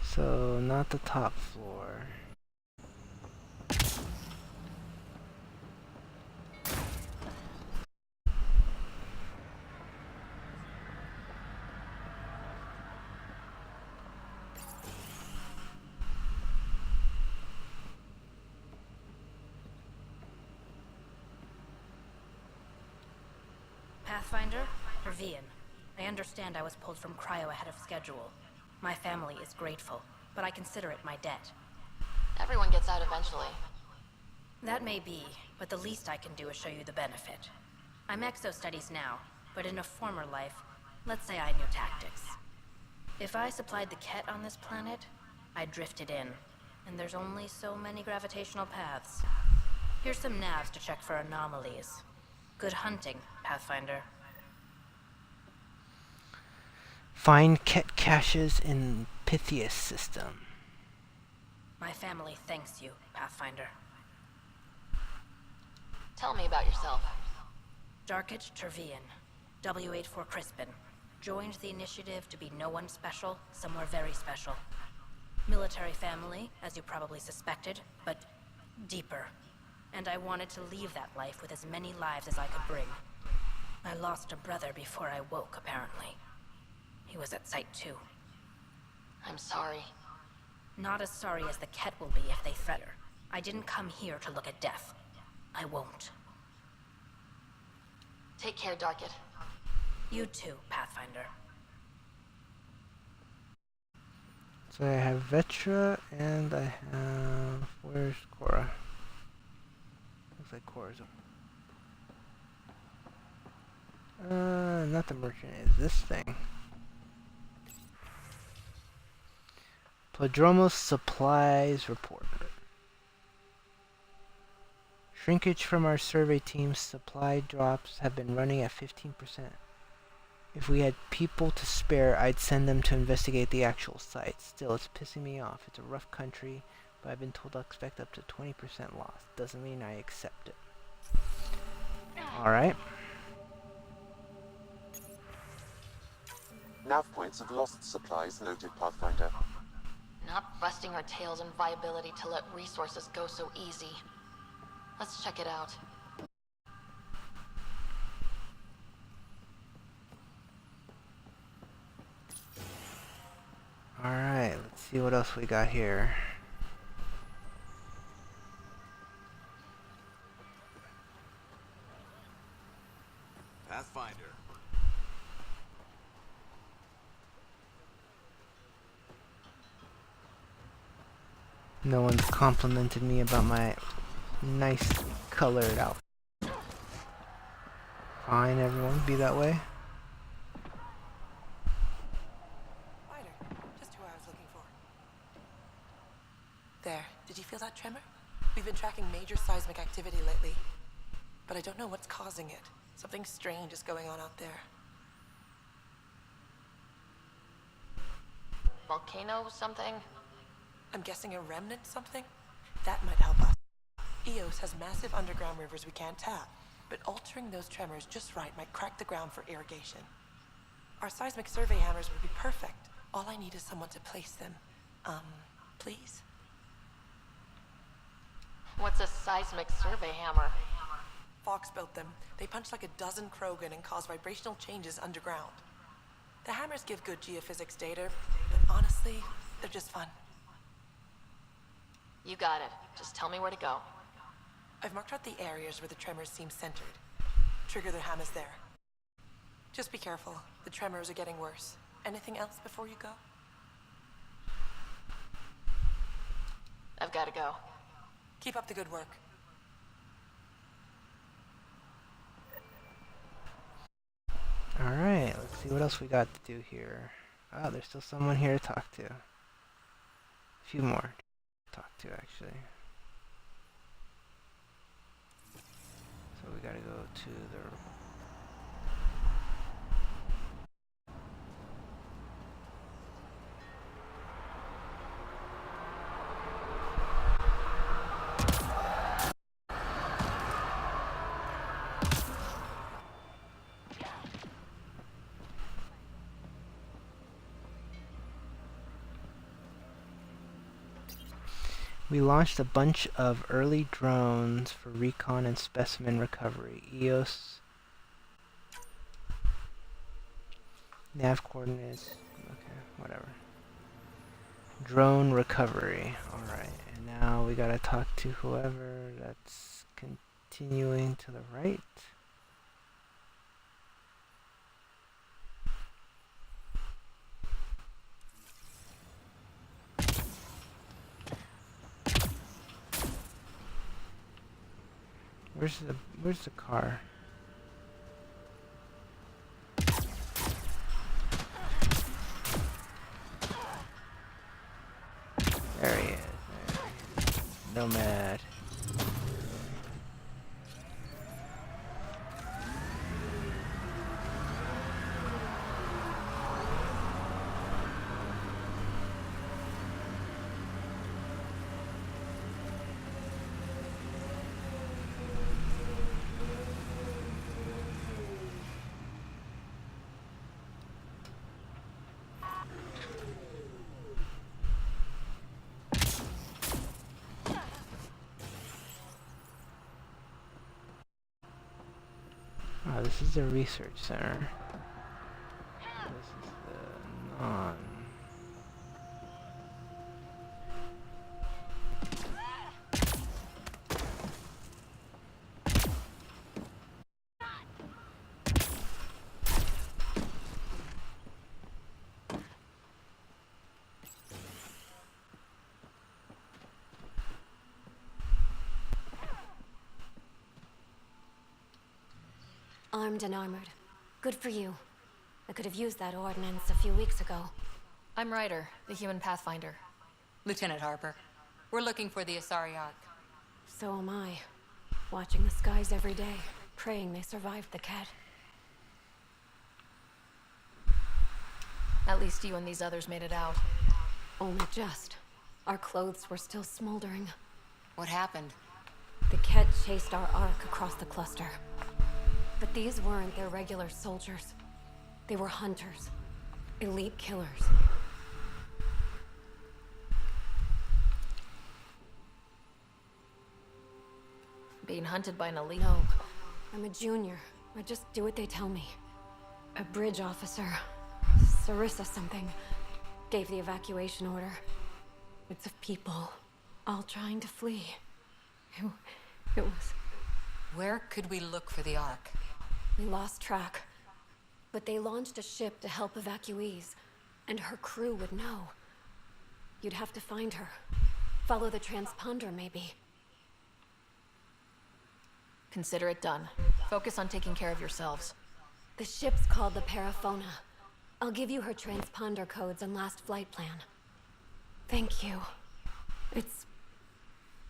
So, not the top floor. Pathfinder, Vian. I understand I was pulled from cryo ahead of schedule. My family is grateful, but I consider it my debt. Everyone gets out eventually. That may be, but the least I can do is show you the benefit. I'm exo-studies now, but in a former life, let's say I knew tactics. If I supplied the Ket on this planet, I drifted in, and there's only so many gravitational paths. Here's some navs to check for anomalies. Good hunting, Pathfinder. Find Ket caches in Pythias system. My family thanks you, Pathfinder. Tell me about yourself. Darkage Tervian, W84 Crispin. Joined the initiative to be no one special, somewhere very special. Military family, as you probably suspected, but deeper. And I wanted to leave that life with as many lives as I could bring. I lost a brother before I woke, apparently. He was at Site 2. I'm sorry. Not as sorry as the Ket will be if they threaten her. I didn't come here to look at death. I won't. Take care, Darkit. You too, Pathfinder. So I have Vetra and I have... Where's Cora? Looks like Cora's up. Not the merchant, is this thing. Prodromos Supplies Report. Shrinkage from our survey team's supply drops have been running at 15%. If we had people to spare, I'd send them to investigate the actual site. Still, it's pissing me off. It's a rough country, but I've been told I'll expect up to 20% loss. Doesn't mean I accept it. Alright. Nav points of lost supplies noted, Pathfinder. Not busting our tails on viability to let resources go so easy. Let's check it out. Alright, let's see what else we got here. Pathfinder. No one's complimented me about my nice colored outfit. Fine, everyone, be that way. Ryder, just who I was looking for. There, did you feel that tremor? We've been tracking major seismic activity lately, but I don't know what's causing it. Something strange is going on out there. Volcano something? I'm guessing a remnant something? That might help us. Eos has massive underground rivers we can't tap, but altering those tremors just right might crack the ground for irrigation. Our seismic survey hammers would be perfect. All I need is someone to place them. Please? What's a seismic survey hammer? Fox built them. They punch like a dozen Krogan and cause vibrational changes underground. The hammers give good geophysics data, but honestly, they're just fun. You got it. Just tell me where to go. I've marked out the areas where the tremors seem centered. Trigger the hammers there. Just be careful. The tremors are getting worse. Anything else before you go? I've got to go. Keep up the good work. Alright, let's see what else we got to do here. Oh, there's still someone here to talk to. A few more to talk to, actually. So we gotta go to the... We launched a bunch of early drones for recon and specimen recovery. EOS nav coordinates. Okay, whatever. Drone recovery. Alright, and now we gotta talk to whoever that's continuing to the right. Where's the car? There he is. Nomad. Oh, this is the research center. This is the non. Armed and armored. Good for you. I could have used that ordnance a few weeks ago. I'm Ryder, the human pathfinder. Lieutenant Harper, we're looking for the Asari Ark. So am I. Watching the skies every day, praying they survived the cat. At least you and these others made it out. Only just. Our clothes were still smoldering. What happened? The cat chased our Ark across the cluster. But these weren't their regular soldiers. They were hunters. Elite killers. Being hunted by an elite? No. I'm a junior. I just do what they tell me. A bridge officer, Sarissa something, gave the evacuation order. It's of people, all trying to flee. It was... Where could we look for the Ark? We lost track. But they launched a ship to help evacuees, and her crew would know. You'd have to find her. Follow the transponder, maybe. Consider it done. Focus on taking care of yourselves. The ship's called the Paraphona. I'll give you her transponder codes and last flight plan. Thank you. It's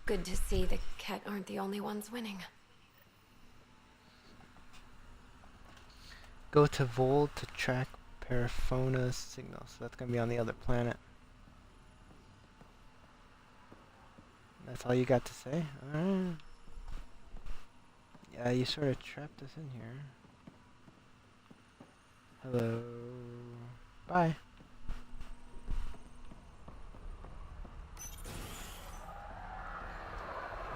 good to see the Ket aren't the only ones winning. Go to Vol to track Paraphona's signal. So that's gonna be on the other planet. That's all you got to say? Alright. You sort of trapped us in here. Hello. Bye.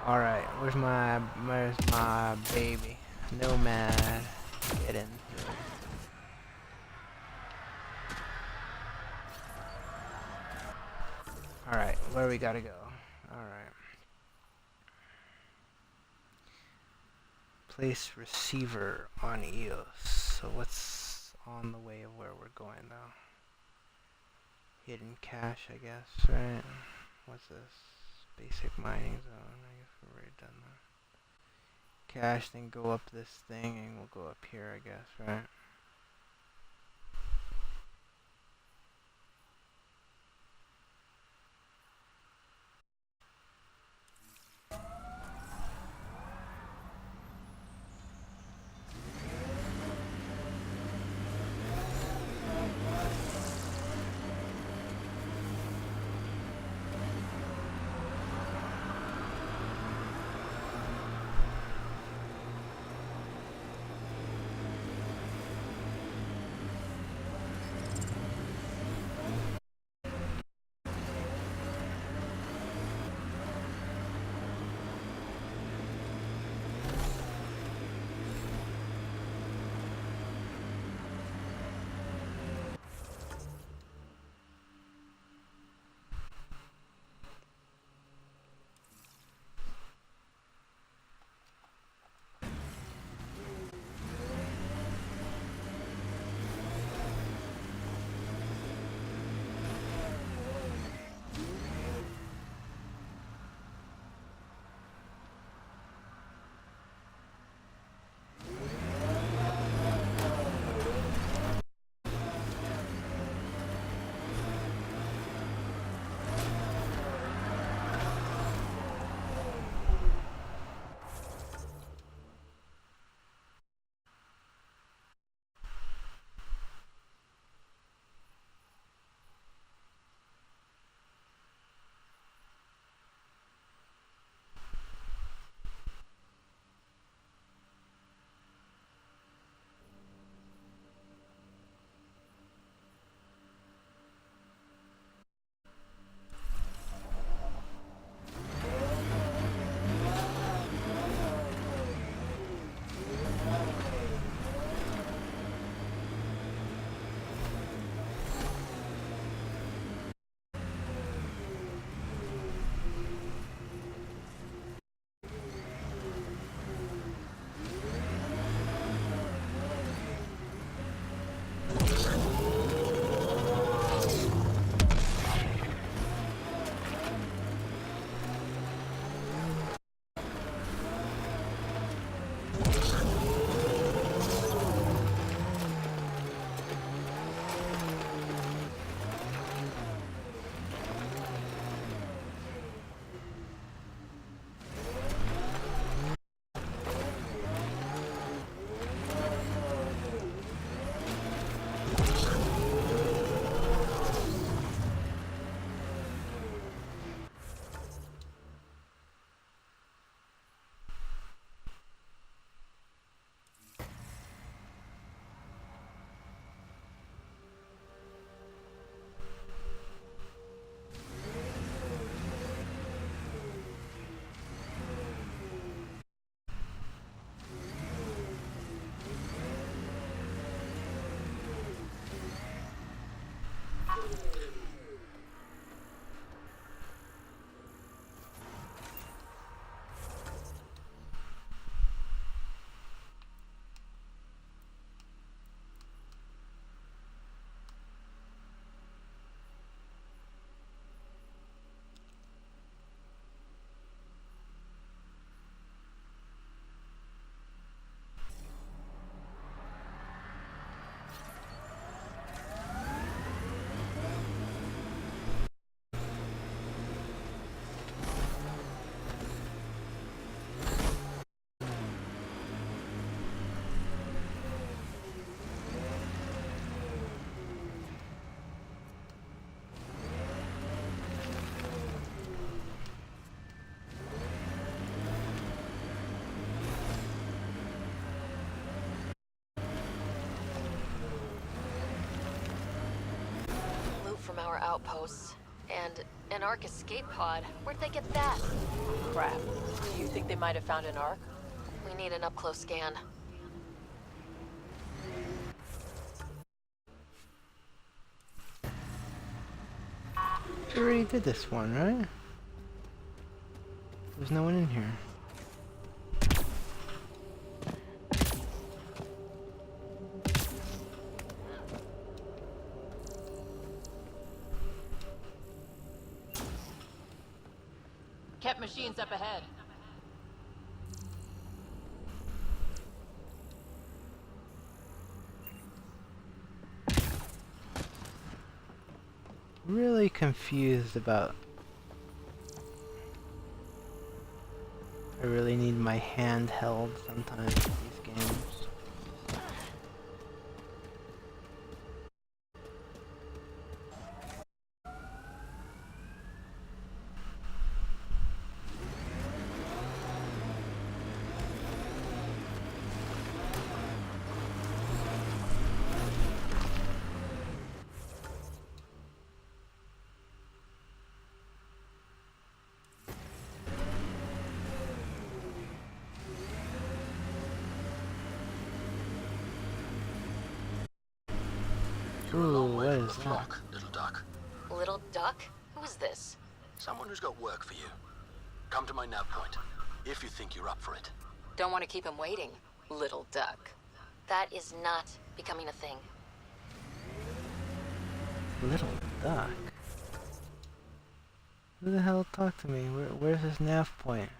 Alright, where's my baby? Nomad. Get in. Alright, where we gotta go? Alright. Place receiver on EOS. So what's on the way of where we're going though? Hidden cache, I guess, right? What's this? Basic mining zone. I guess we've already done that. Cache, then go up this thing and we'll go up here, I guess, right? our outposts. And an Ark escape pod. Where'd they get that? Crap. Do you think they might have found an Ark? We need an up-close scan. We already did this one, right? There's no one in here. Kept machines up ahead. Really confused about... I really need my hand held sometimes in these games. Ooh, what is that? Flock, little duck. Little Duck? Who is this? Someone who's got work for you. Come to my nav point, if you think you're up for it. Don't want to keep him waiting, Little Duck. That is not becoming a thing. Little Duck? Who the hell talked to me? Where's his nav point?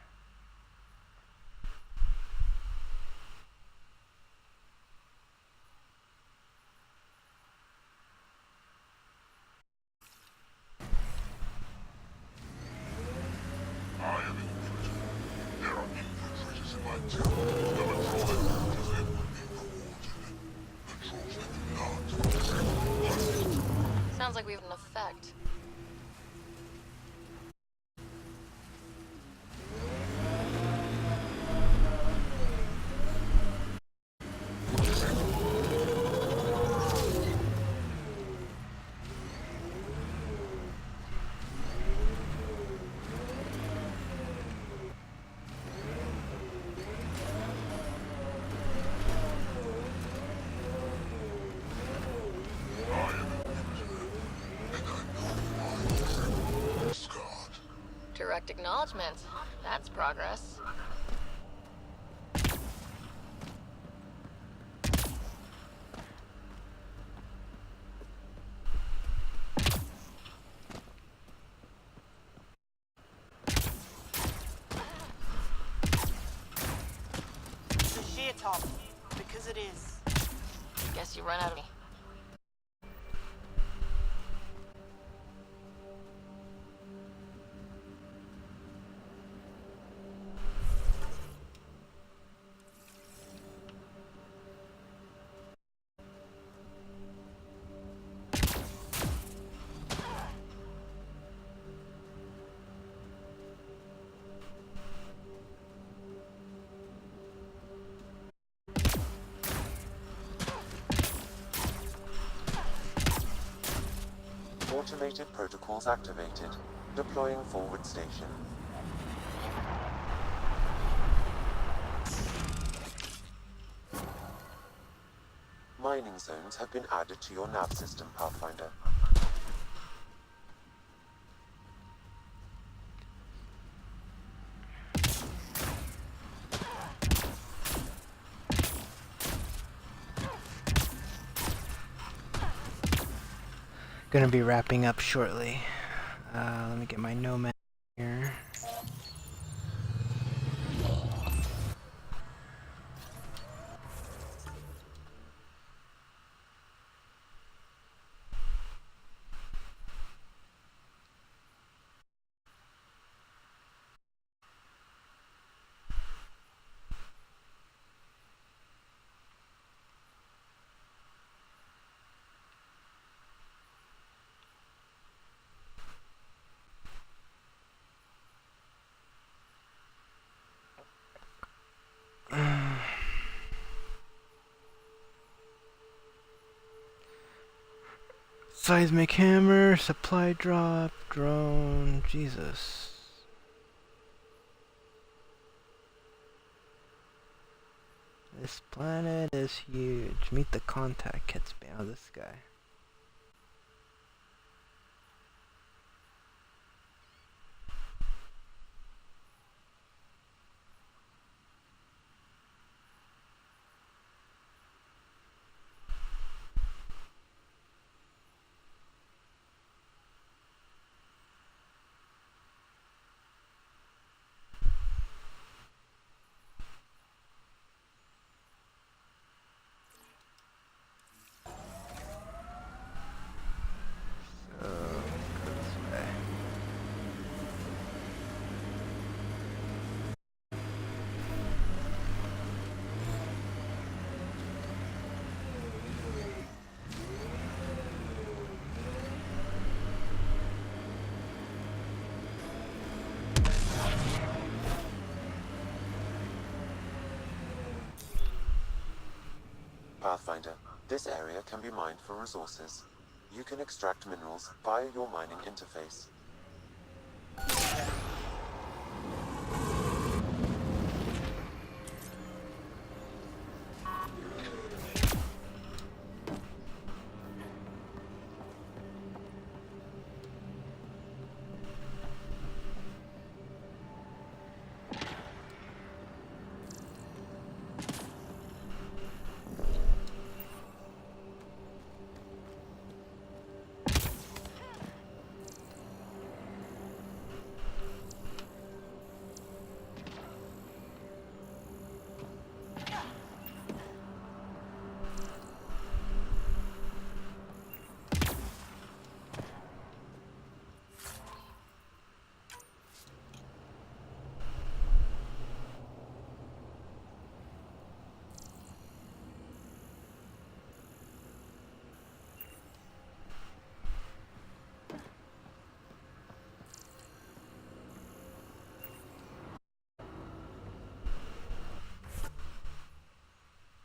Sounds like we have an effect. Direct acknowledgement. That's progress. It's a sheer top, because it is. Guess you run out of me. Automated protocols activated. Deploying forward station. Mining zones have been added to your nav system, Pathfinder. Gonna be wrapping up shortly. Let me get my nomad here. Seismic hammer, supply drop, drone, Jesus. This planet is huge. Meet the contact kits beyond this guy. Pathfinder, this area can be mined for resources. You can extract minerals via your mining interface.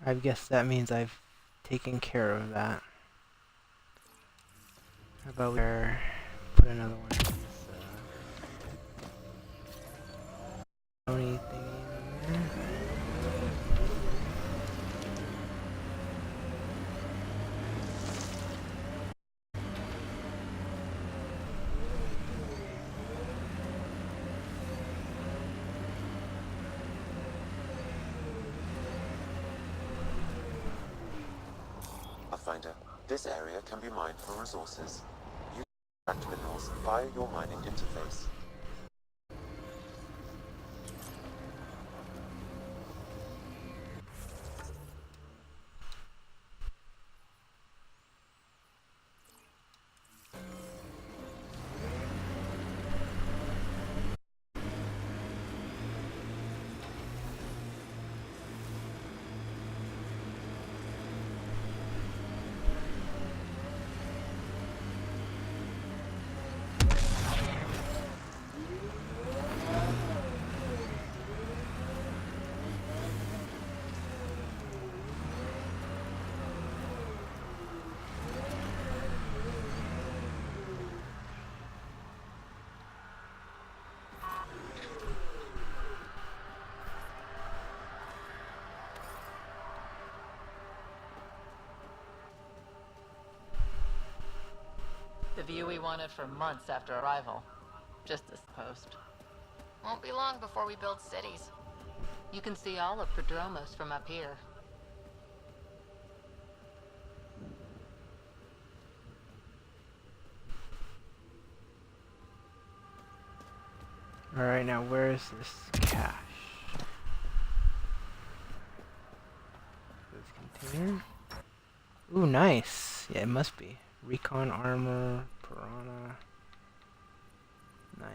I guess that means I've taken care of that. How about we put another one in this Tony thingy in there? Pathfinder, this area can be mined for resources. You can extract minerals via your mining interface. The view we wanted for months after arrival. Just this post. Won't be long before we build cities. You can see all of Prodromos from up here. Alright, now where is this cache? This container? Ooh, nice. Yeah, it must be. Recon armor, piranha. Nice.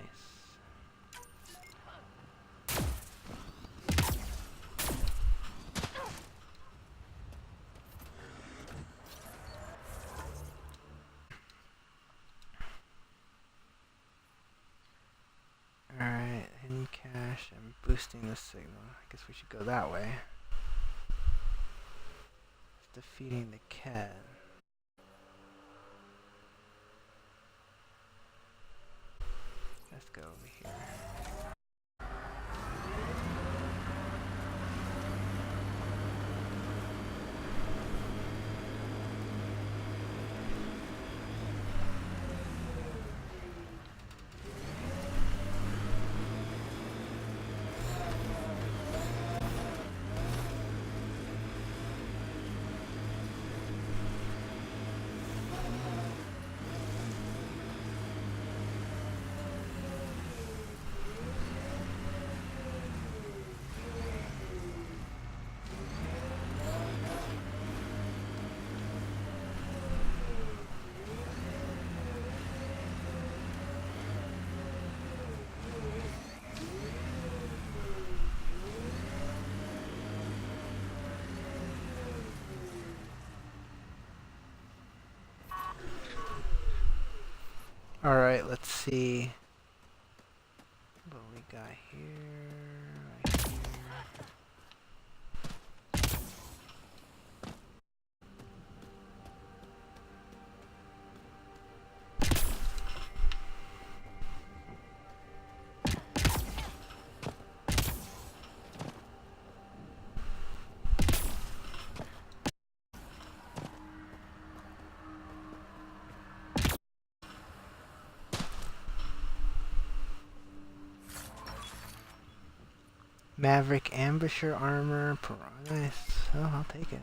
Alright, hidden cache and boosting the signal. I guess we should go that way. It's defeating the cat. Alright, let's see what we got here. Right here. Maverick ambusher armor. Nice. Oh, I'll take it.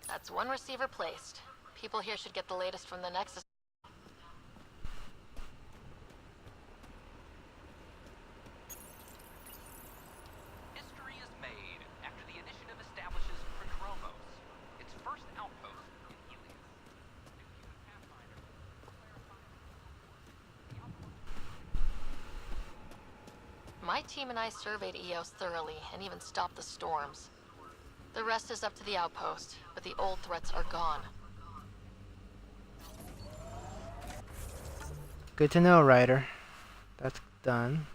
That's one receiver placed. People here should get the latest from the Nexus. History is made after the initiative establishes Prodromos, its first outpost in Helios. My team and I surveyed EOS thoroughly and even stopped the storms. The rest is up to the outpost, but the old threats are gone. Good to know, Ryder. That's done.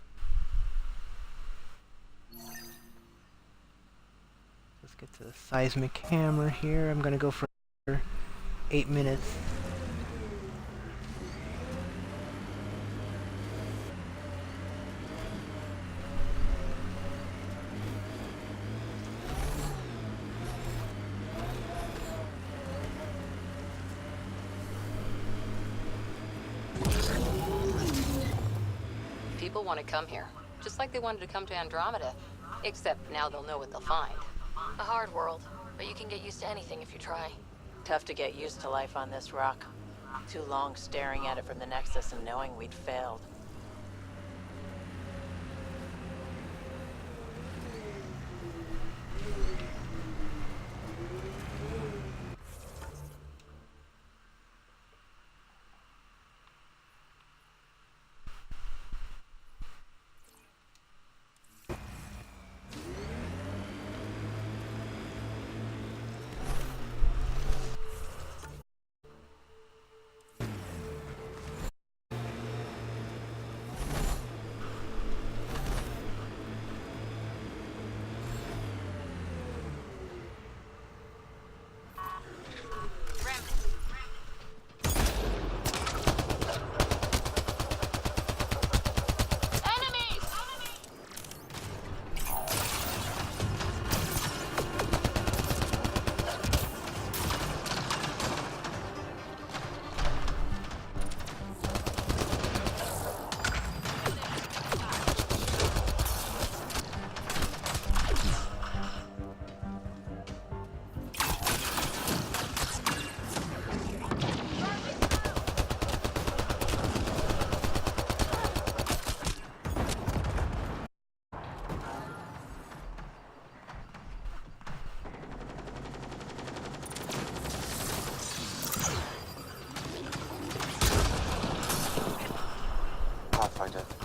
Let's get to the seismic hammer here. I'm gonna go for 8 minutes. People want to come here, just like they wanted to come to Andromeda. Except now they'll know what they'll find. A hard world, but you can get used to anything if you try. Tough to get used to life on this rock. Too long staring at it from the Nexus and knowing we'd failed.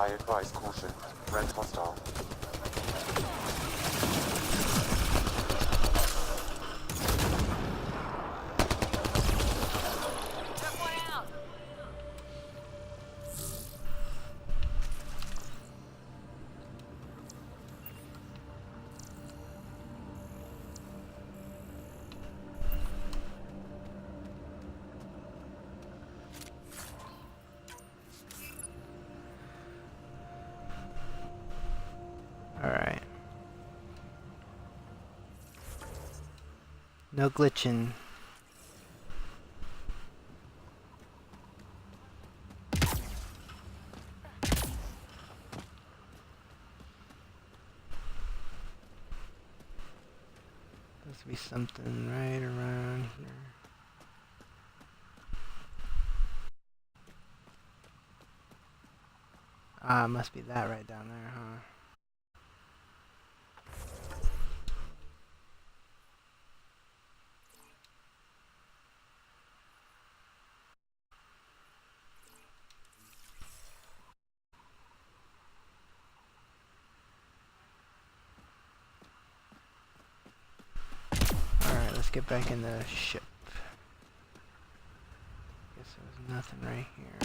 I advise caution. Rent hostile. Alright. No glitching. Must be something right around here. Ah, must be that right down there, huh? let's get back in the ship. Guess there was nothing right here.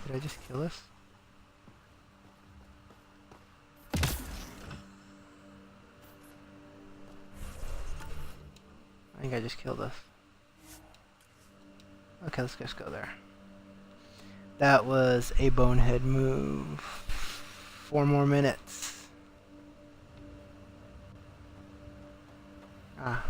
Did I just kill us? I think I just killed us. Okay, let's just go there. That was a bonehead move. 4 more minutes. Ah.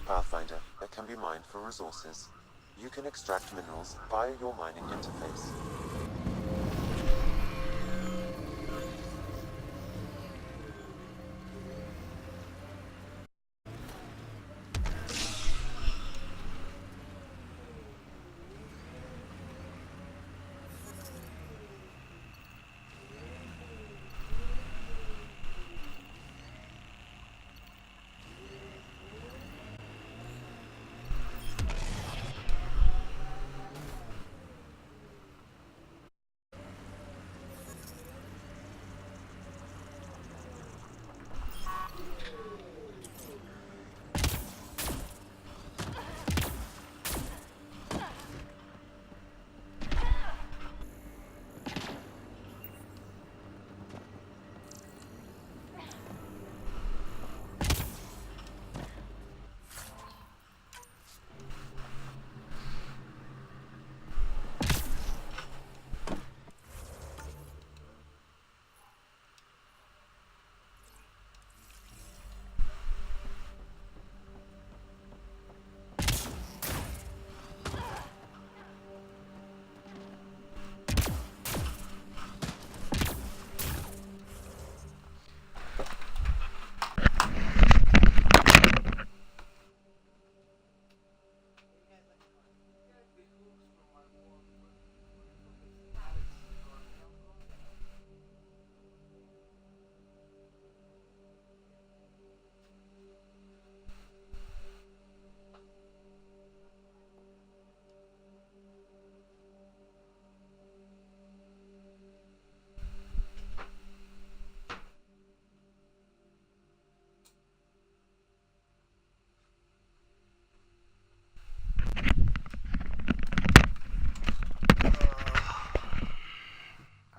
Pathfinder that can be mined for resources. You can extract minerals via your mining interface.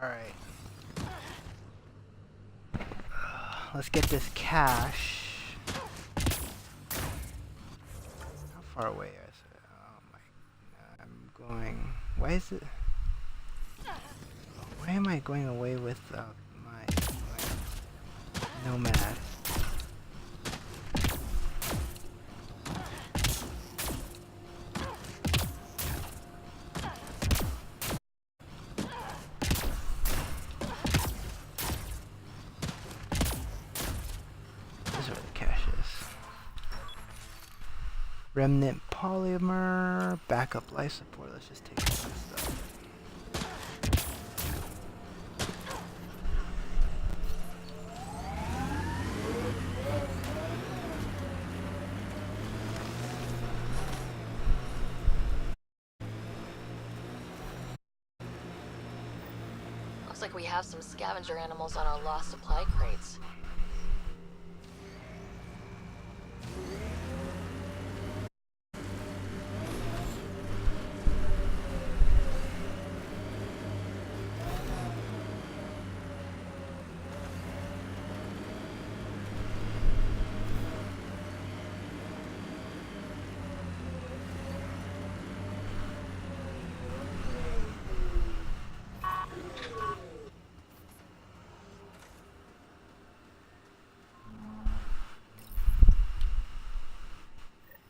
Alright. Let's get this cash. How far away is it? Oh my god, I'm going... Why is it... Why am I going away with my Nomad? Remnant polymer, backup life support. Let's just take all that stuff. Looks like we have some scavenger animals on our lost supply crates.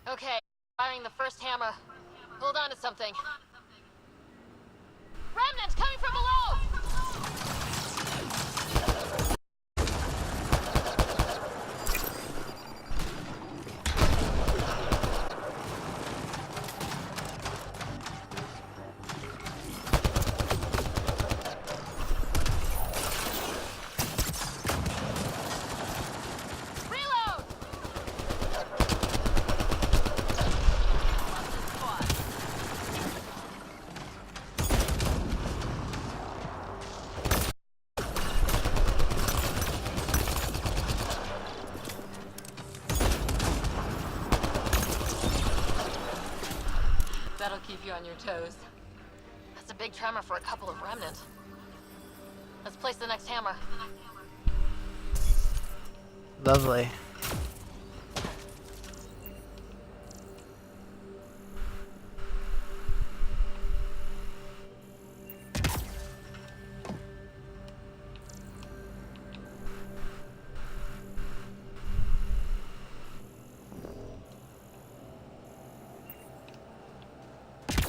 Okay, firing the first hammer. Hold on to something. Remnants coming from below! That'll keep you on your toes. That's a big tremor for a couple of remnants. Let's place the next hammer. Lovely.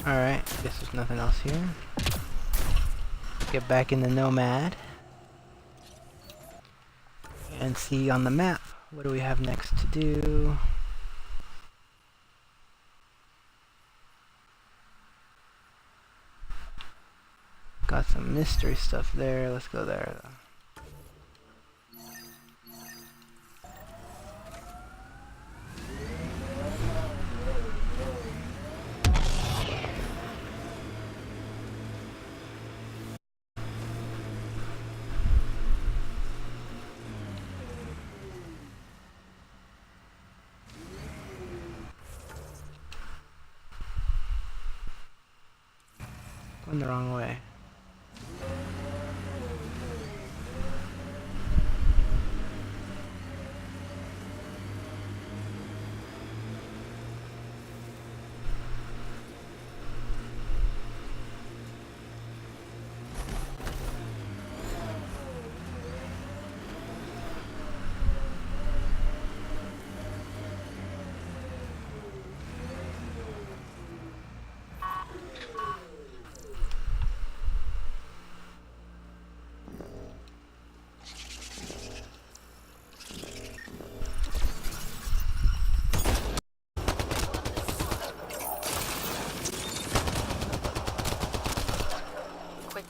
Alright, guess there's nothing else here. Get back in the Nomad. And see on the map, what do we have next to do? Got some mystery stuff there, let's go there though. Going the wrong way.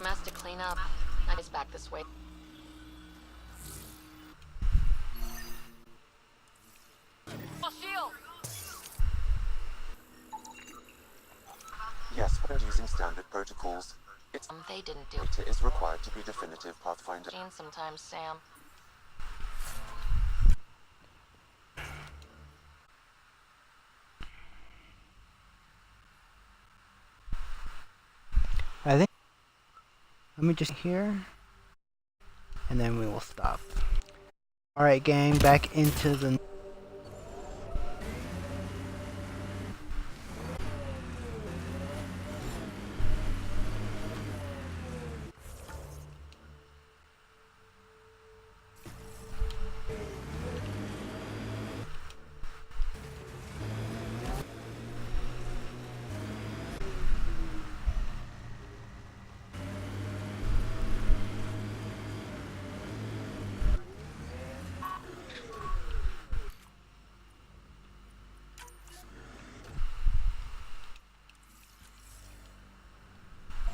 Mess to clean up. I was back this way. Shield! Yes, we're using standard protocols. It's they didn't do it is required to be definitive, Pathfinder. Sometimes, Sam. I think let me just here and then we will stop. Alright gang, back into the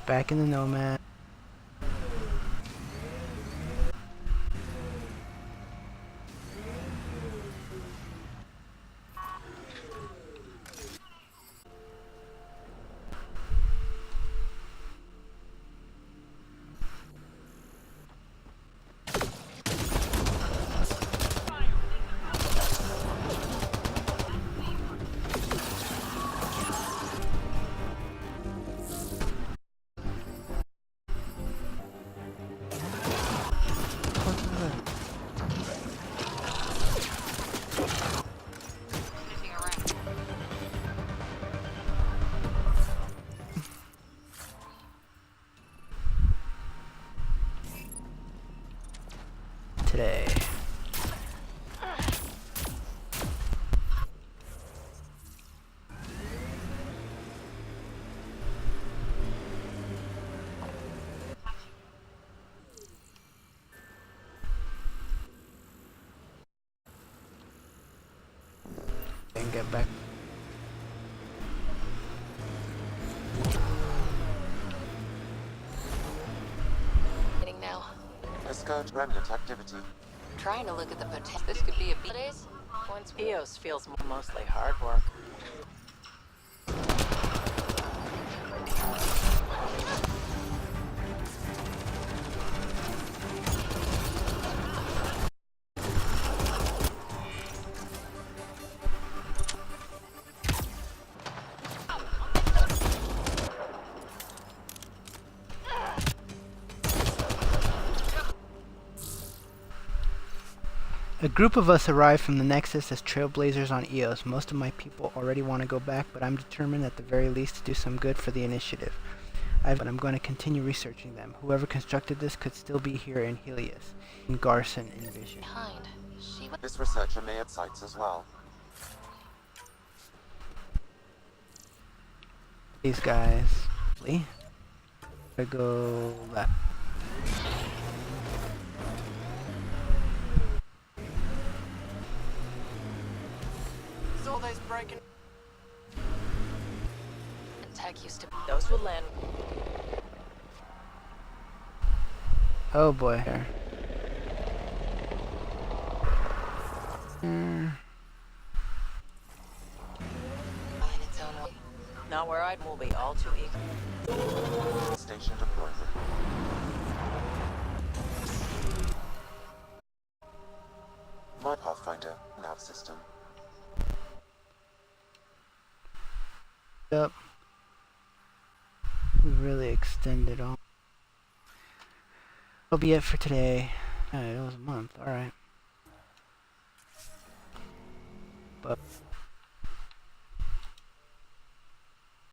back in the Nomad. and get back. Now. Escort remnant activity. Trying to look at the potential. This could be a Holidays? Once EOS feels mostly hard work. A group of us arrived from the Nexus as trailblazers on EOS. Most of my people already want to go back, but I'm determined at the very least to do some good for the initiative. But I'm going to continue researching them. Whoever constructed this could still be here in Helios, in Garson envisioned. behind. This researcher may have sites as well. These guys. I go left. All those broken. Tech used to. Those will land. Oh boy. Not where I'd will be all too eager. Station deployment. My Pathfinder nav system. Up. We really extended on. That'll be it for today. It was a month, alright. But